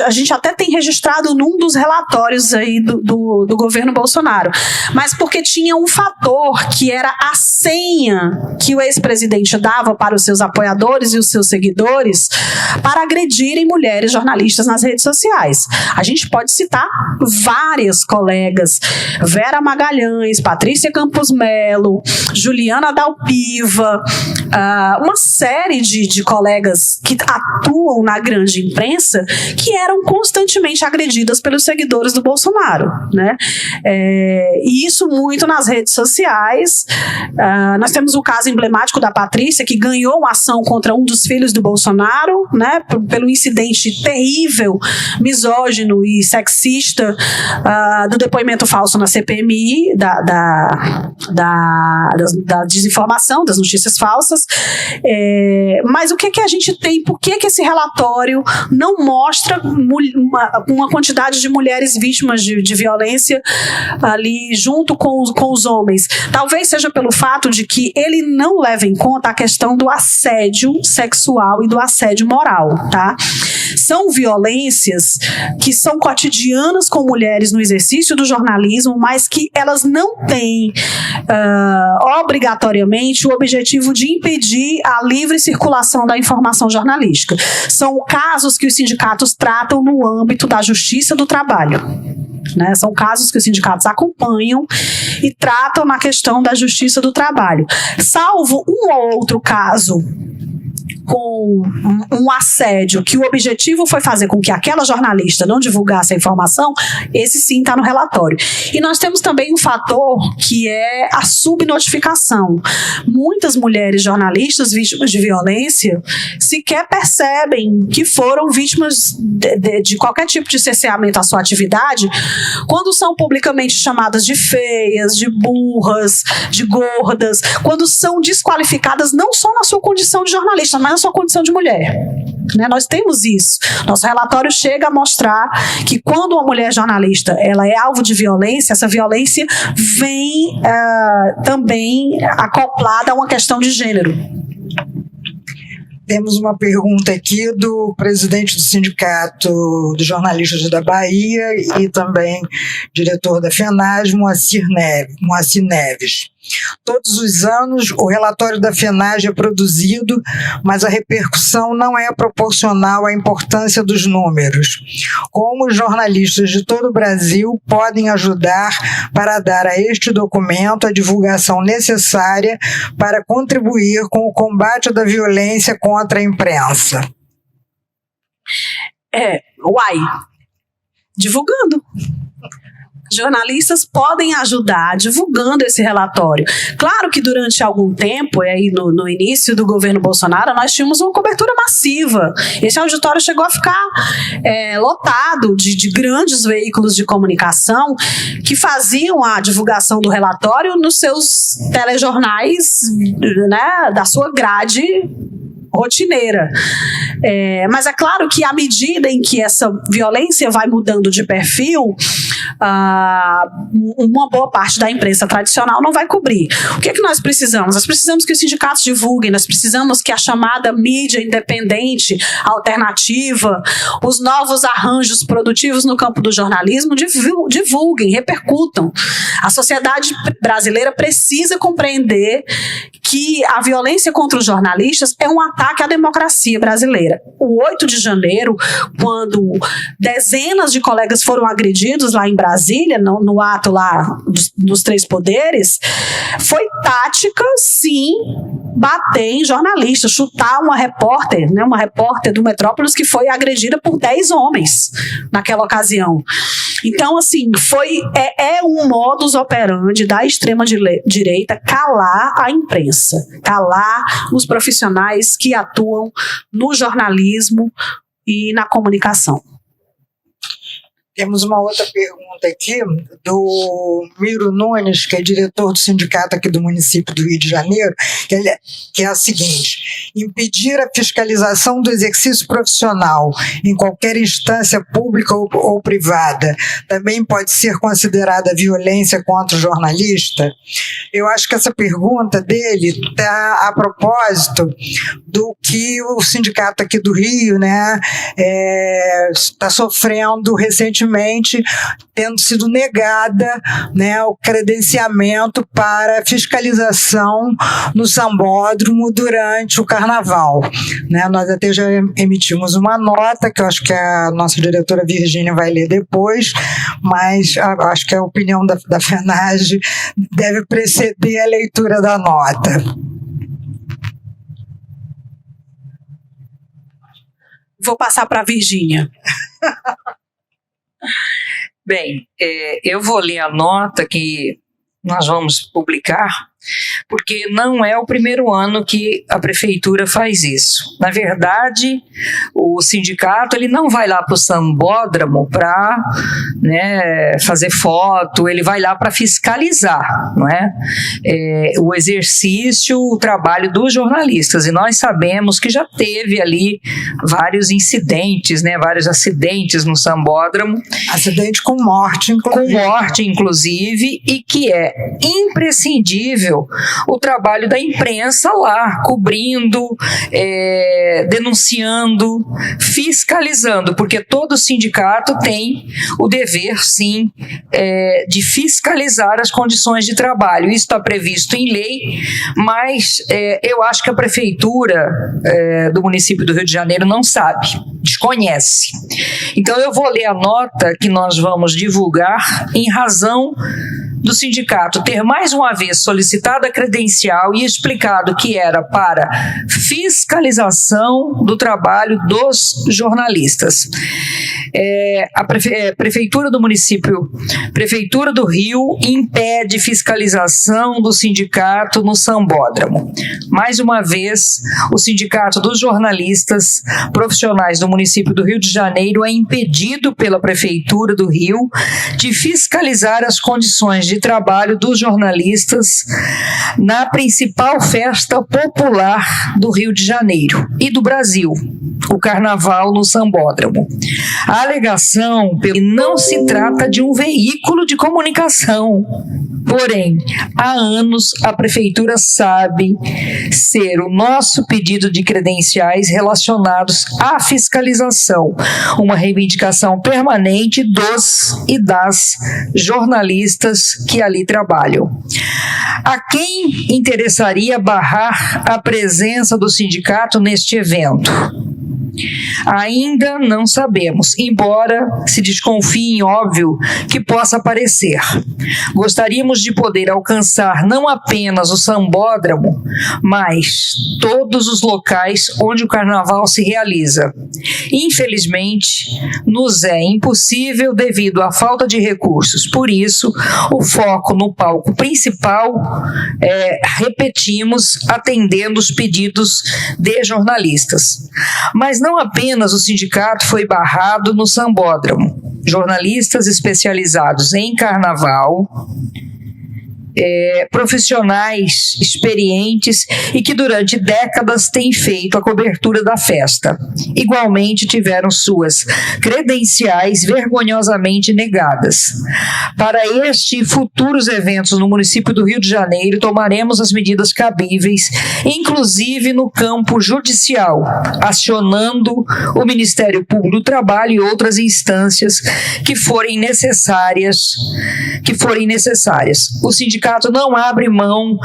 a gente até tem registrado num dos relatórios aí do governo Bolsonaro, mas porque tinha um fator que era a senha que o ex-presidente dava para os seus apoiadores e os seus seguidores para agredirem mulheres jornalistas nas redes sociais. A gente pode citar várias colegas, Vera Magalhães, Patrícia Campos Melo, Juliana Dalpiva, uma série de colegas que atuam na grande imprensa que eram constantemente agredidas pelos seguidores do Bolsonaro, né? E isso muito nas redes sociais. Nós temos o caso emblemático da Patrícia, que ganhou uma ação contra um dos filhos do Bolsonaro, né, pelo incidente terrível, misógino e sexista do depoimento falso na CPMI, da desinformação, das notícias falsas. Mas o que a gente tem? Por que esse relatório não mostra uma quantidade de mulheres vítimas de violência ali junto com os homens? Talvez seja pelo fato de que ele não leva em conta a questão do assédio sexual e do assédio moral, tá? São violências que são cotidianas com mulheres no exercício do jornalismo, mas que elas não têm obrigatoriamente o objetivo de impedir a livre circulação da informação jornalística. São casos que os sindicatos tratam no âmbito da justiça do trabalho. Né? São casos que os sindicatos acompanham e tratam na questão da justiça do trabalho. Salvo um ou outro caso com um assédio que o objetivo foi fazer com que aquela jornalista não divulgasse a informação, esse sim está no relatório. E nós temos também um fator que é a subnotificação. Muitas mulheres jornalistas vítimas de violência sequer percebem que foram vítimas de qualquer tipo de cerceamento à sua atividade quando são publicamente chamadas de feias, de burras, de gordas, quando são desqualificadas não só na sua condição de jornalista, mas na sua condição de mulher. Né? Nós temos isso. Nosso relatório chega a mostrar que quando uma mulher jornalista ela é alvo de violência, essa violência vem também acoplada a uma questão de gênero. Temos uma pergunta aqui do presidente do Sindicato dos Jornalistas da Bahia e também diretor da FENAGE, Moacir Neves. Todos os anos o relatório da FENAGE é produzido, mas a repercussão não é proporcional à importância dos números. Como os jornalistas de todo o Brasil podem ajudar para dar a este documento a divulgação necessária para contribuir com o combate da violência contra a imprensa? Divulgando. Jornalistas podem ajudar divulgando esse relatório. Claro que durante algum tempo, aí no início do governo Bolsonaro, nós tínhamos uma cobertura massiva. Esse auditório chegou a ficar lotado de grandes veículos de comunicação que faziam a divulgação do relatório nos seus telejornais, né, da sua grade rotineira. Mas é claro que à medida em que essa violência vai mudando de perfil, uma boa parte da imprensa tradicional não vai cobrir. O que é que nós precisamos? Nós precisamos que os sindicatos divulguem, nós precisamos que a chamada mídia independente, alternativa, os novos arranjos produtivos no campo do jornalismo divulguem, repercutam. A sociedade brasileira precisa compreender que a violência contra os jornalistas é um ataque à democracia brasileira. O 8 de janeiro, quando dezenas de colegas foram agredidos lá em Brasília, no ato lá dos três poderes, foi tática, sim, bater em jornalistas, chutar uma repórter do Metrópolis que foi agredida por 10 homens naquela ocasião. Então, assim, é um modus operandi da extrema-direita calar a imprensa, calar os profissionais que atuam no jornalismo e na comunicação. Temos uma outra pergunta aqui do Miro Nunes, que é diretor do sindicato aqui do município do Rio de Janeiro, que é a seguinte: impedir a fiscalização do exercício profissional em qualquer instância pública ou privada também pode ser considerada violência contra o jornalista? Eu acho que essa pergunta dele está a propósito do que o sindicato aqui do Rio, né, está sofrendo recentemente, tendo sido negada, né, o credenciamento para fiscalização no Sambódromo durante o Carnaval. Né? Nós até já emitimos uma nota, que eu acho que a nossa diretora Virgínia vai ler depois, mas acho que a opinião da FENAGE deve preceder a leitura da nota. Vou passar para a Virgínia. Bem, eu vou ler a nota que nós vamos publicar, porque não é o primeiro ano que a prefeitura faz isso. Na verdade, o sindicato ele não vai lá para o sambódromo para, né, fazer foto, ele vai lá para fiscalizar, não é? O exercício, o trabalho dos jornalistas. E nós sabemos que já teve ali vários incidentes, né, vários acidentes no sambódromo. Acidente com morte, inclusive. Com morte, inclusive, e que é imprescindível o trabalho da imprensa lá, cobrindo, denunciando, fiscalizando, porque todo sindicato tem o dever, sim, de fiscalizar as condições de trabalho. Isso está previsto em lei, mas eu acho que a prefeitura do município do Rio de Janeiro não sabe, desconhece. Então eu vou ler a nota que nós vamos divulgar em razão do sindicato ter mais uma vez solicitado a credencial e explicado que era para fiscalização do trabalho dos jornalistas. A prefeitura do município, prefeitura do Rio, impede fiscalização do sindicato no sambódromo. Mais uma vez, o sindicato dos jornalistas profissionais do município do Rio de Janeiro é impedido pela prefeitura do Rio de fiscalizar as condições de trabalho dos jornalistas na principal festa popular do Rio de Janeiro e do Brasil, o Carnaval no Sambódromo. A alegação não se trata de um veículo de comunicação, porém, há anos a prefeitura sabe ser o nosso pedido de credenciais relacionados à fiscalização, uma reivindicação permanente dos e das jornalistas que ali trabalham. A quem interessaria barrar a presença do sindicato neste evento? Ainda não sabemos, embora se desconfie, óbvio, que possa aparecer. Gostaríamos de poder alcançar não apenas o sambódromo, mas todos os locais onde o carnaval se realiza. Infelizmente, nos é impossível devido à falta de recursos. Por isso, o foco no palco principal repetimos, atendendo os pedidos de jornalistas. Mas não apenas o sindicato foi barrado no sambódromo. Jornalistas especializados em carnaval, profissionais experientes e que durante décadas têm feito a cobertura da festa. Igualmente tiveram suas credenciais vergonhosamente negadas. Para este e futuros eventos no município do Rio de Janeiro, tomaremos as medidas cabíveis, inclusive no campo judicial, acionando o Ministério Público do Trabalho e outras instâncias que forem necessárias. O sindicato não abre mão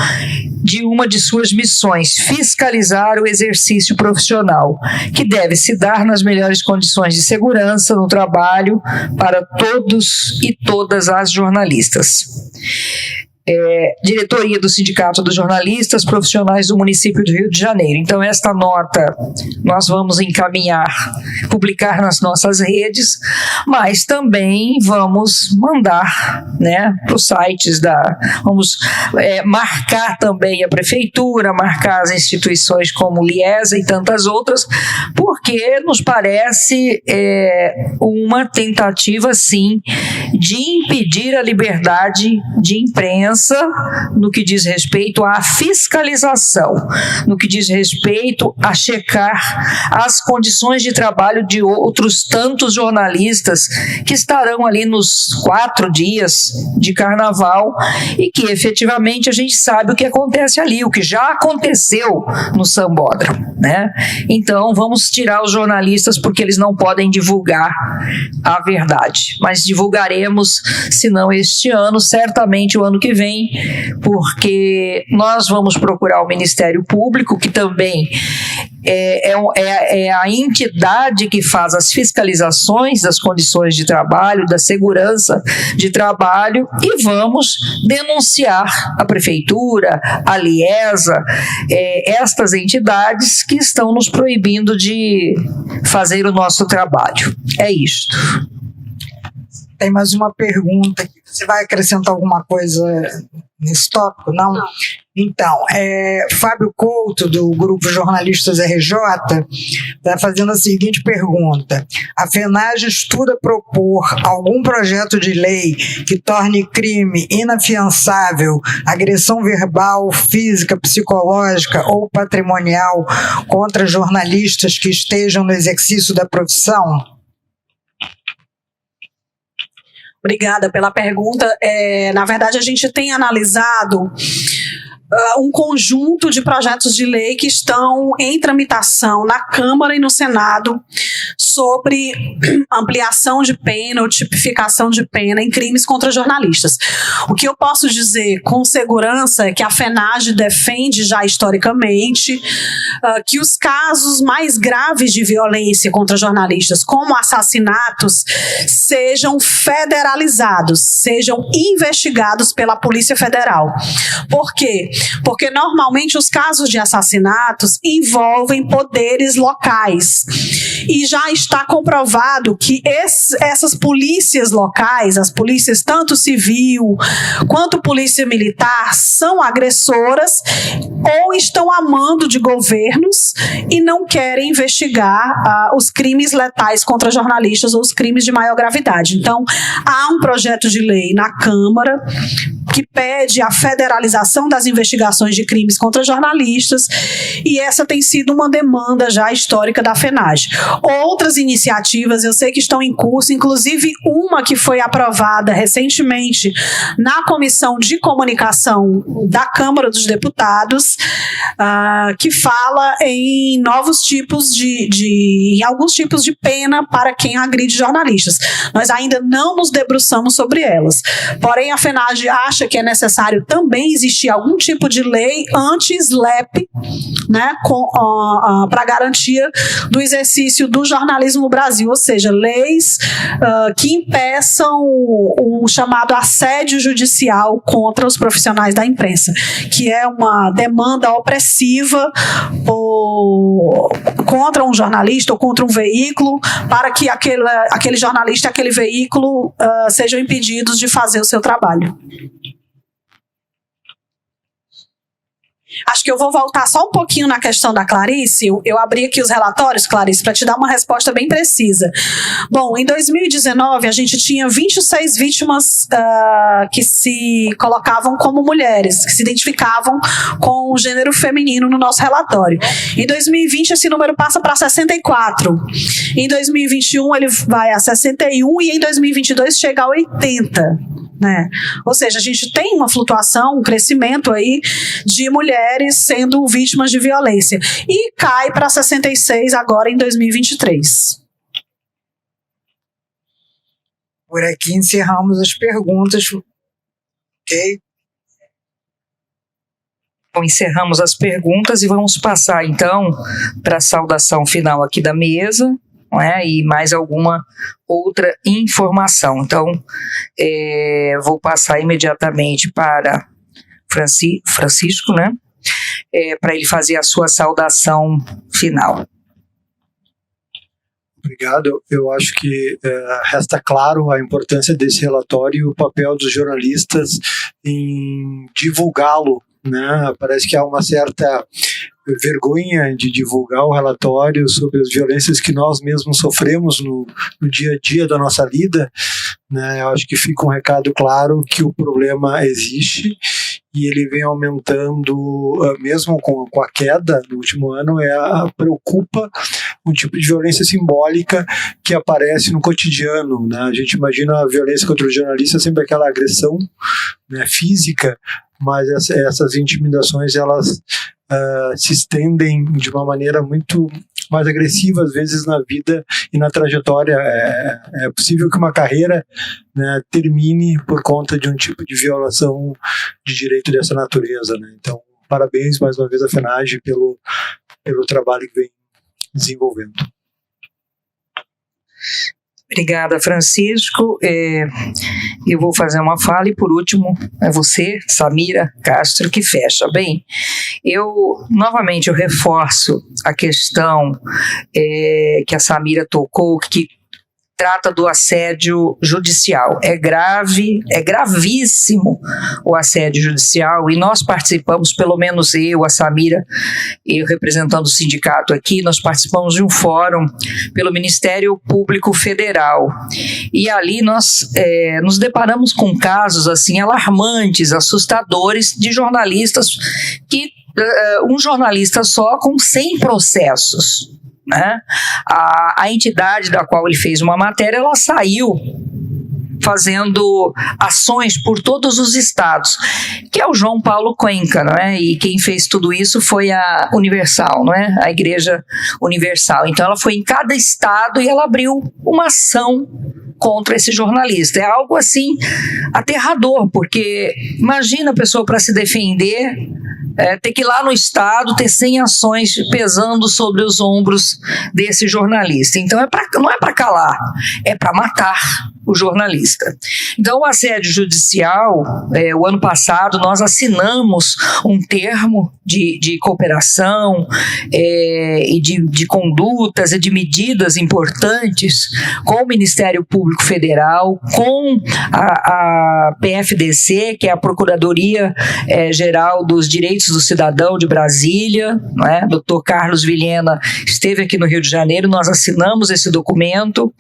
de uma de suas missões, fiscalizar o exercício profissional, que deve se dar nas melhores condições de segurança no trabalho para todos e todas as jornalistas. Diretoria do Sindicato dos Jornalistas Profissionais do município do Rio de Janeiro. Então, esta nota nós vamos encaminhar, publicar nas nossas redes, mas também vamos mandar, né, para os sites vamos marcar também a prefeitura, marcar as instituições como o Liesa e tantas outras, porque nos parece uma tentativa, sim, de impedir a liberdade de imprensa no que diz respeito à fiscalização, no que diz respeito a checar as condições de trabalho de outros tantos jornalistas que estarão ali nos 4 dias de carnaval e que efetivamente a gente sabe o que acontece ali, o que já aconteceu no sambódromo, né? Então vamos tirar os jornalistas porque eles não podem divulgar a verdade, mas divulgaremos, se não este ano, certamente o ano que vem, também porque nós vamos procurar o Ministério Público, que também é a entidade que faz as fiscalizações das condições de trabalho, da segurança de trabalho, e vamos denunciar a Prefeitura, a Liesa, estas entidades que estão nos proibindo de fazer o nosso trabalho. É isto. Tem mais uma pergunta aqui. Você vai acrescentar alguma coisa nesse tópico? Não? Então, Fábio Couto, do Grupo Jornalistas RJ, está fazendo a seguinte pergunta. A FENAGE estuda propor algum projeto de lei que torne crime inafiançável agressão verbal, física, psicológica ou patrimonial contra jornalistas que estejam no exercício da profissão? Obrigada pela pergunta. Na verdade, a gente tem analisado um conjunto de projetos de lei que estão em tramitação na Câmara e no Senado sobre ampliação de pena ou tipificação de pena em crimes contra jornalistas. O que eu posso dizer com segurança é que a FENAGE defende já historicamente que os casos mais graves de violência contra jornalistas, como assassinatos, sejam federalizados, sejam investigados pela Polícia Federal. Por quê? Porque normalmente os casos de assassinatos envolvem poderes locais. E já está comprovado que essas polícias locais, as polícias tanto civil quanto polícia militar, são agressoras ou estão a mando de governos e não querem investigar os crimes letais contra jornalistas ou os crimes de maior gravidade. Então, há um projeto de lei na Câmara que pede a federalização das investigações de crimes contra jornalistas, e essa tem sido uma demanda já histórica da FENAGE. Outras iniciativas eu sei que estão em curso, inclusive uma que foi aprovada recentemente na Comissão de Comunicação da Câmara dos Deputados, que fala em novos tipos em alguns tipos de pena para quem agride jornalistas. Nós ainda não nos debruçamos sobre elas. Porém, a FENAGE acha que é necessário também existir algum tipo de lei anti-SLAPP, né, para garantia do exercício do jornalismo no Brasil, ou seja, leis que impeçam o chamado assédio judicial contra os profissionais da imprensa, que é uma demanda opressiva contra um jornalista ou contra um veículo, para que aquele jornalista e aquele veículo sejam impedidos de fazer o seu trabalho. Acho que eu vou voltar só um pouquinho na questão da Clarice. Eu abri aqui os relatórios, Clarice, para te dar uma resposta bem precisa. Bom, em 2019, a gente tinha 26 vítimas que se colocavam como mulheres, que se identificavam com o gênero feminino no nosso relatório. Em 2020, esse número passa para 64. Em 2021, ele vai a 61 e em 2022 chega a 80. Né? Ou seja, a gente tem uma flutuação, um crescimento aí de mulheres sendo vítimas de violência, e cai para 66 agora em 2023. Por aqui encerramos as perguntas. Ok? Bom, encerramos as perguntas e vamos passar então para a saudação final aqui da mesa. Não é? E mais alguma outra informação. Então, vou passar imediatamente para Francisco, né? Para ele fazer a sua saudação final. Obrigado. Eu acho que resta claro a importância desse relatório e o papel dos jornalistas em divulgá-lo, né? Parece que há uma certa vergonha de divulgar o relatório sobre as violências que nós mesmos sofremos no dia a dia da nossa vida, né? Eu acho que fica um recado claro que o problema existe e ele vem aumentando, mesmo com a queda no último ano, preocupa um tipo de violência simbólica que aparece no cotidiano, né? A gente imagina a violência contra o jornalista sempre aquela agressão, né, física, mas essas intimidações elas se estendem de uma maneira muito mais agressiva, às vezes, na vida e na trajetória. É possível que uma carreira, né, termine por conta de um tipo de violação de direito dessa natureza, né? Então, parabéns mais uma vez à FENAGE pelo trabalho que vem desenvolvendo. Obrigada, Francisco. Eu vou fazer uma fala e, por último, é você, Samira Castro, que fecha. Bem, novamente, eu reforço a questão que a Samira tocou, que trata do assédio judicial. É grave, é gravíssimo o assédio judicial, e nós participamos, pelo menos eu, a Samira, eu representando o sindicato aqui, nós participamos de um fórum pelo Ministério Público Federal, e ali nós nos deparamos com casos assim alarmantes, assustadores, de jornalistas um jornalista só com 100 processos. Né? A entidade da qual ele fez uma matéria, ela saiu fazendo ações por todos os estados, que é o João Paulo Cuenca, não é? E quem fez tudo isso foi a Universal, não é? A Igreja Universal. Então ela foi em cada estado e ela abriu uma ação contra esse jornalista. É algo assim aterrador, porque imagina a pessoa, para se defender, ter que ir lá no estado, ter 100 ações pesando sobre os ombros desse jornalista. Então não é para calar, é para matar o jornalista. Então, o assédio judicial, o ano passado nós assinamos um termo de cooperação e de condutas e de medidas importantes com o Ministério Público Federal, com a PFDC, que é a Procuradoria Geral dos Direitos do Cidadão de Brasília, né? Dr. Carlos Vilhena esteve aqui no Rio de Janeiro, nós assinamos esse documento.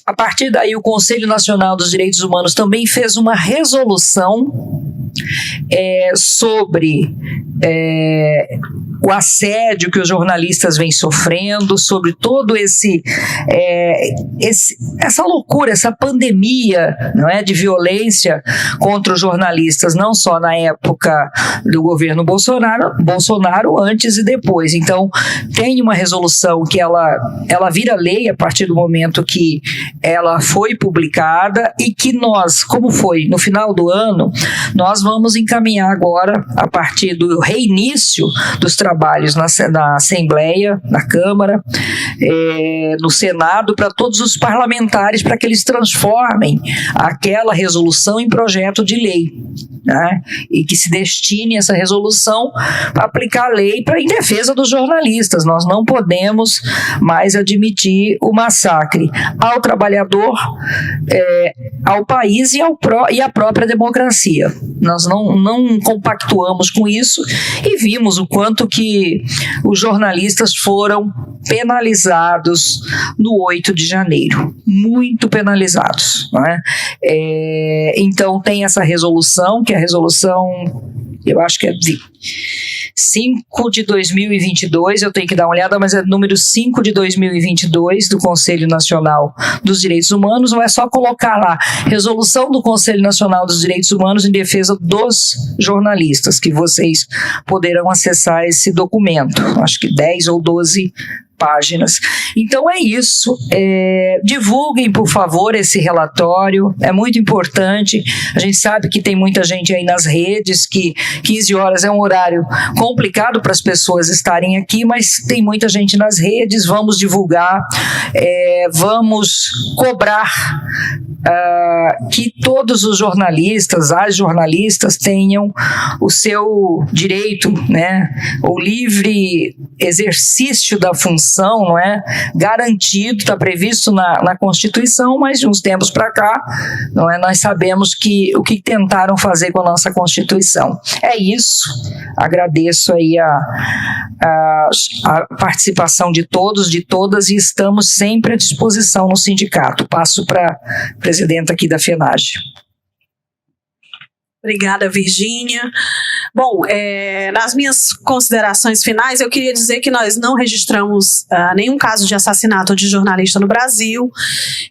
A partir daí, o Conselho Nacional dos Direitos Humanos também fez uma resolução sobre o assédio que os jornalistas vêm sofrendo, sobre todo essa loucura, essa pandemia, não é, de violência contra os jornalistas, não só na época do governo Bolsonaro, antes e depois. Então, tem uma resolução que ela vira lei a partir do momento que ela foi publicada, e que nós, como foi no final do ano, nós vamos encaminhar agora, a partir do reinício dos trabalhos na Assembleia, na Câmara, no Senado, para todos os parlamentares, para que eles transformem aquela resolução em projeto de lei, né? E que se destine essa resolução para aplicar a lei em defesa dos jornalistas. Nós não podemos mais admitir o massacre ao trabalhador, ao país e à própria democracia. Nós não compactuamos com isso, e vimos o quanto que os jornalistas foram penalizados no 8 de janeiro, muito penalizados, não é? Então tem essa resolução, que é a resolução, eu acho que é 5 de 2022, eu tenho que dar uma olhada, mas é número 5 de 2022 do Conselho Nacional dos Direitos Humanos. Não é só colocar lá, resolução do Conselho Nacional dos Direitos Humanos em defesa dos jornalistas, que vocês poderão acessar esse documento, acho que 10 ou 12 páginas. Então é isso, divulguem, por favor, esse relatório, é muito importante. A gente sabe que tem muita gente aí nas redes, que 15 horas é um horário complicado para as pessoas estarem aqui, mas tem muita gente nas redes. Vamos divulgar, vamos cobrar que todos os jornalistas, as jornalistas, tenham o seu direito, né, o livre exercício da função, não é, garantido, está previsto na Constituição, mas de uns tempos para cá, não é, nós sabemos que o que tentaram fazer com a nossa Constituição. É isso, agradeço aí a participação de todos, de todas, e estamos sempre à disposição no sindicato. Passo para a presidenta aqui da FENAGE. Obrigada, Virgínia. Bom, nas minhas considerações finais, eu queria dizer que nós não registramos nenhum caso de assassinato de jornalista no Brasil.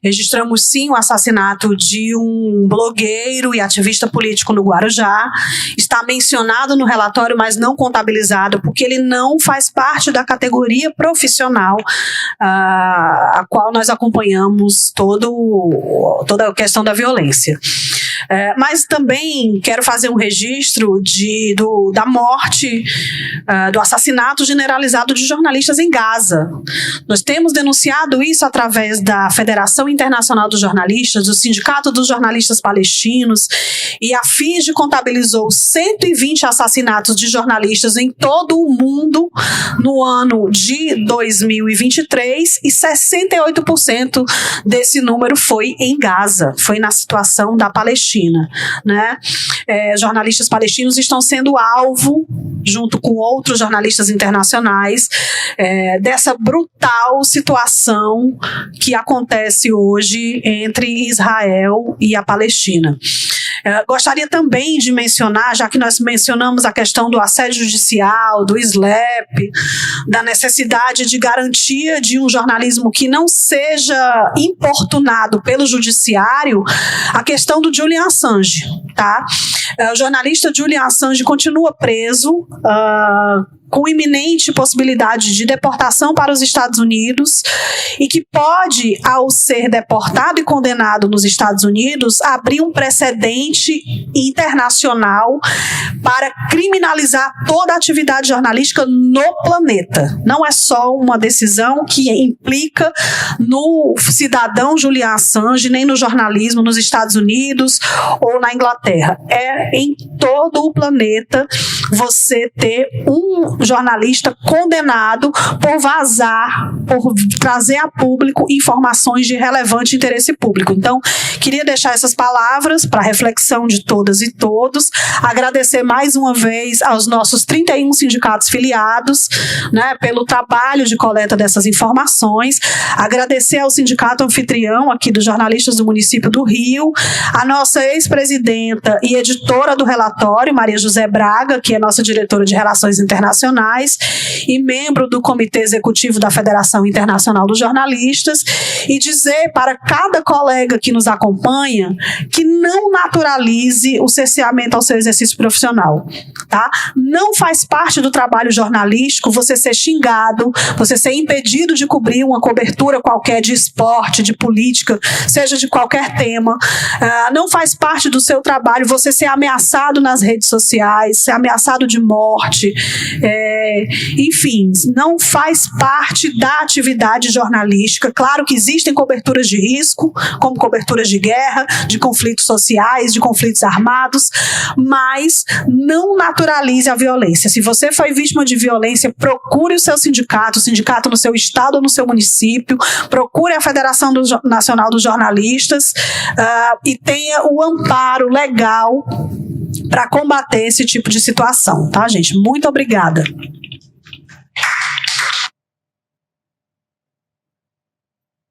Registramos, sim, o assassinato de um blogueiro e ativista político no Guarujá. Está mencionado no relatório, mas não contabilizado, porque ele não faz parte da categoria profissional a qual nós acompanhamos toda a questão da violência. Mas também quero fazer um registro da morte, do assassinato generalizado de jornalistas em Gaza. Nós temos denunciado isso através da Federação Internacional dos Jornalistas, do Sindicato dos Jornalistas Palestinos, e a FIGE contabilizou 120 assassinatos de jornalistas em todo o mundo no ano de 2023, e 68% desse número foi em Gaza, foi na situação da Palestina, né? Jornalistas palestinos estão sendo alvo, junto com outros jornalistas internacionais, dessa brutal situação que acontece hoje entre Israel e a Palestina. Gostaria também de mencionar, já que nós mencionamos a questão do assédio judicial, do SLAPP, da necessidade de garantia de um jornalismo que não seja importunado pelo judiciário, a questão do Julian Assange, tá? O jornalista Julian Assange continua preso, com iminente possibilidade de deportação para os Estados Unidos, e que pode, ao ser deportado e condenado nos Estados Unidos, abrir um precedente internacional para criminalizar toda a atividade jornalística no planeta. Não é só uma decisão que implica no cidadão Julian Assange, nem no jornalismo nos Estados Unidos ou na Inglaterra. É em todo o planeta você ter um jornalista condenado por vazar, por trazer a público informações de relevante interesse público. Então, queria deixar essas palavras para reflexão de todas e todos, agradecer mais uma vez aos nossos 31 sindicatos filiados, né, pelo trabalho de coleta dessas informações, agradecer ao sindicato anfitrião aqui dos jornalistas do município do Rio, a nossa ex-presidenta e editora do relatório, Maria José Braga, que é nossa diretora de Relações Internacionais e membro do Comitê Executivo da Federação Internacional dos Jornalistas, e dizer para cada colega que nos acompanha que não naturalize o cerceamento ao seu exercício profissional, tá? Não faz parte do trabalho jornalístico você ser xingado, você ser impedido de cobrir uma cobertura qualquer de esporte, de política, seja de qualquer tema. Não faz parte do seu trabalho você ser ameaçado nas redes sociais, ser ameaçado de morte, enfim, não faz parte da atividade jornalística. Claro que existem coberturas de risco, como coberturas de guerra, de conflitos sociais, de conflitos armados, mas não naturalize a violência. Se você foi vítima de violência, procure o seu sindicato, o sindicato no seu estado ou no seu município, procure a Federação Nacional dos Jornalistas, e tenha o amparo legal para combater esse tipo de situação, tá, gente? Muito obrigada.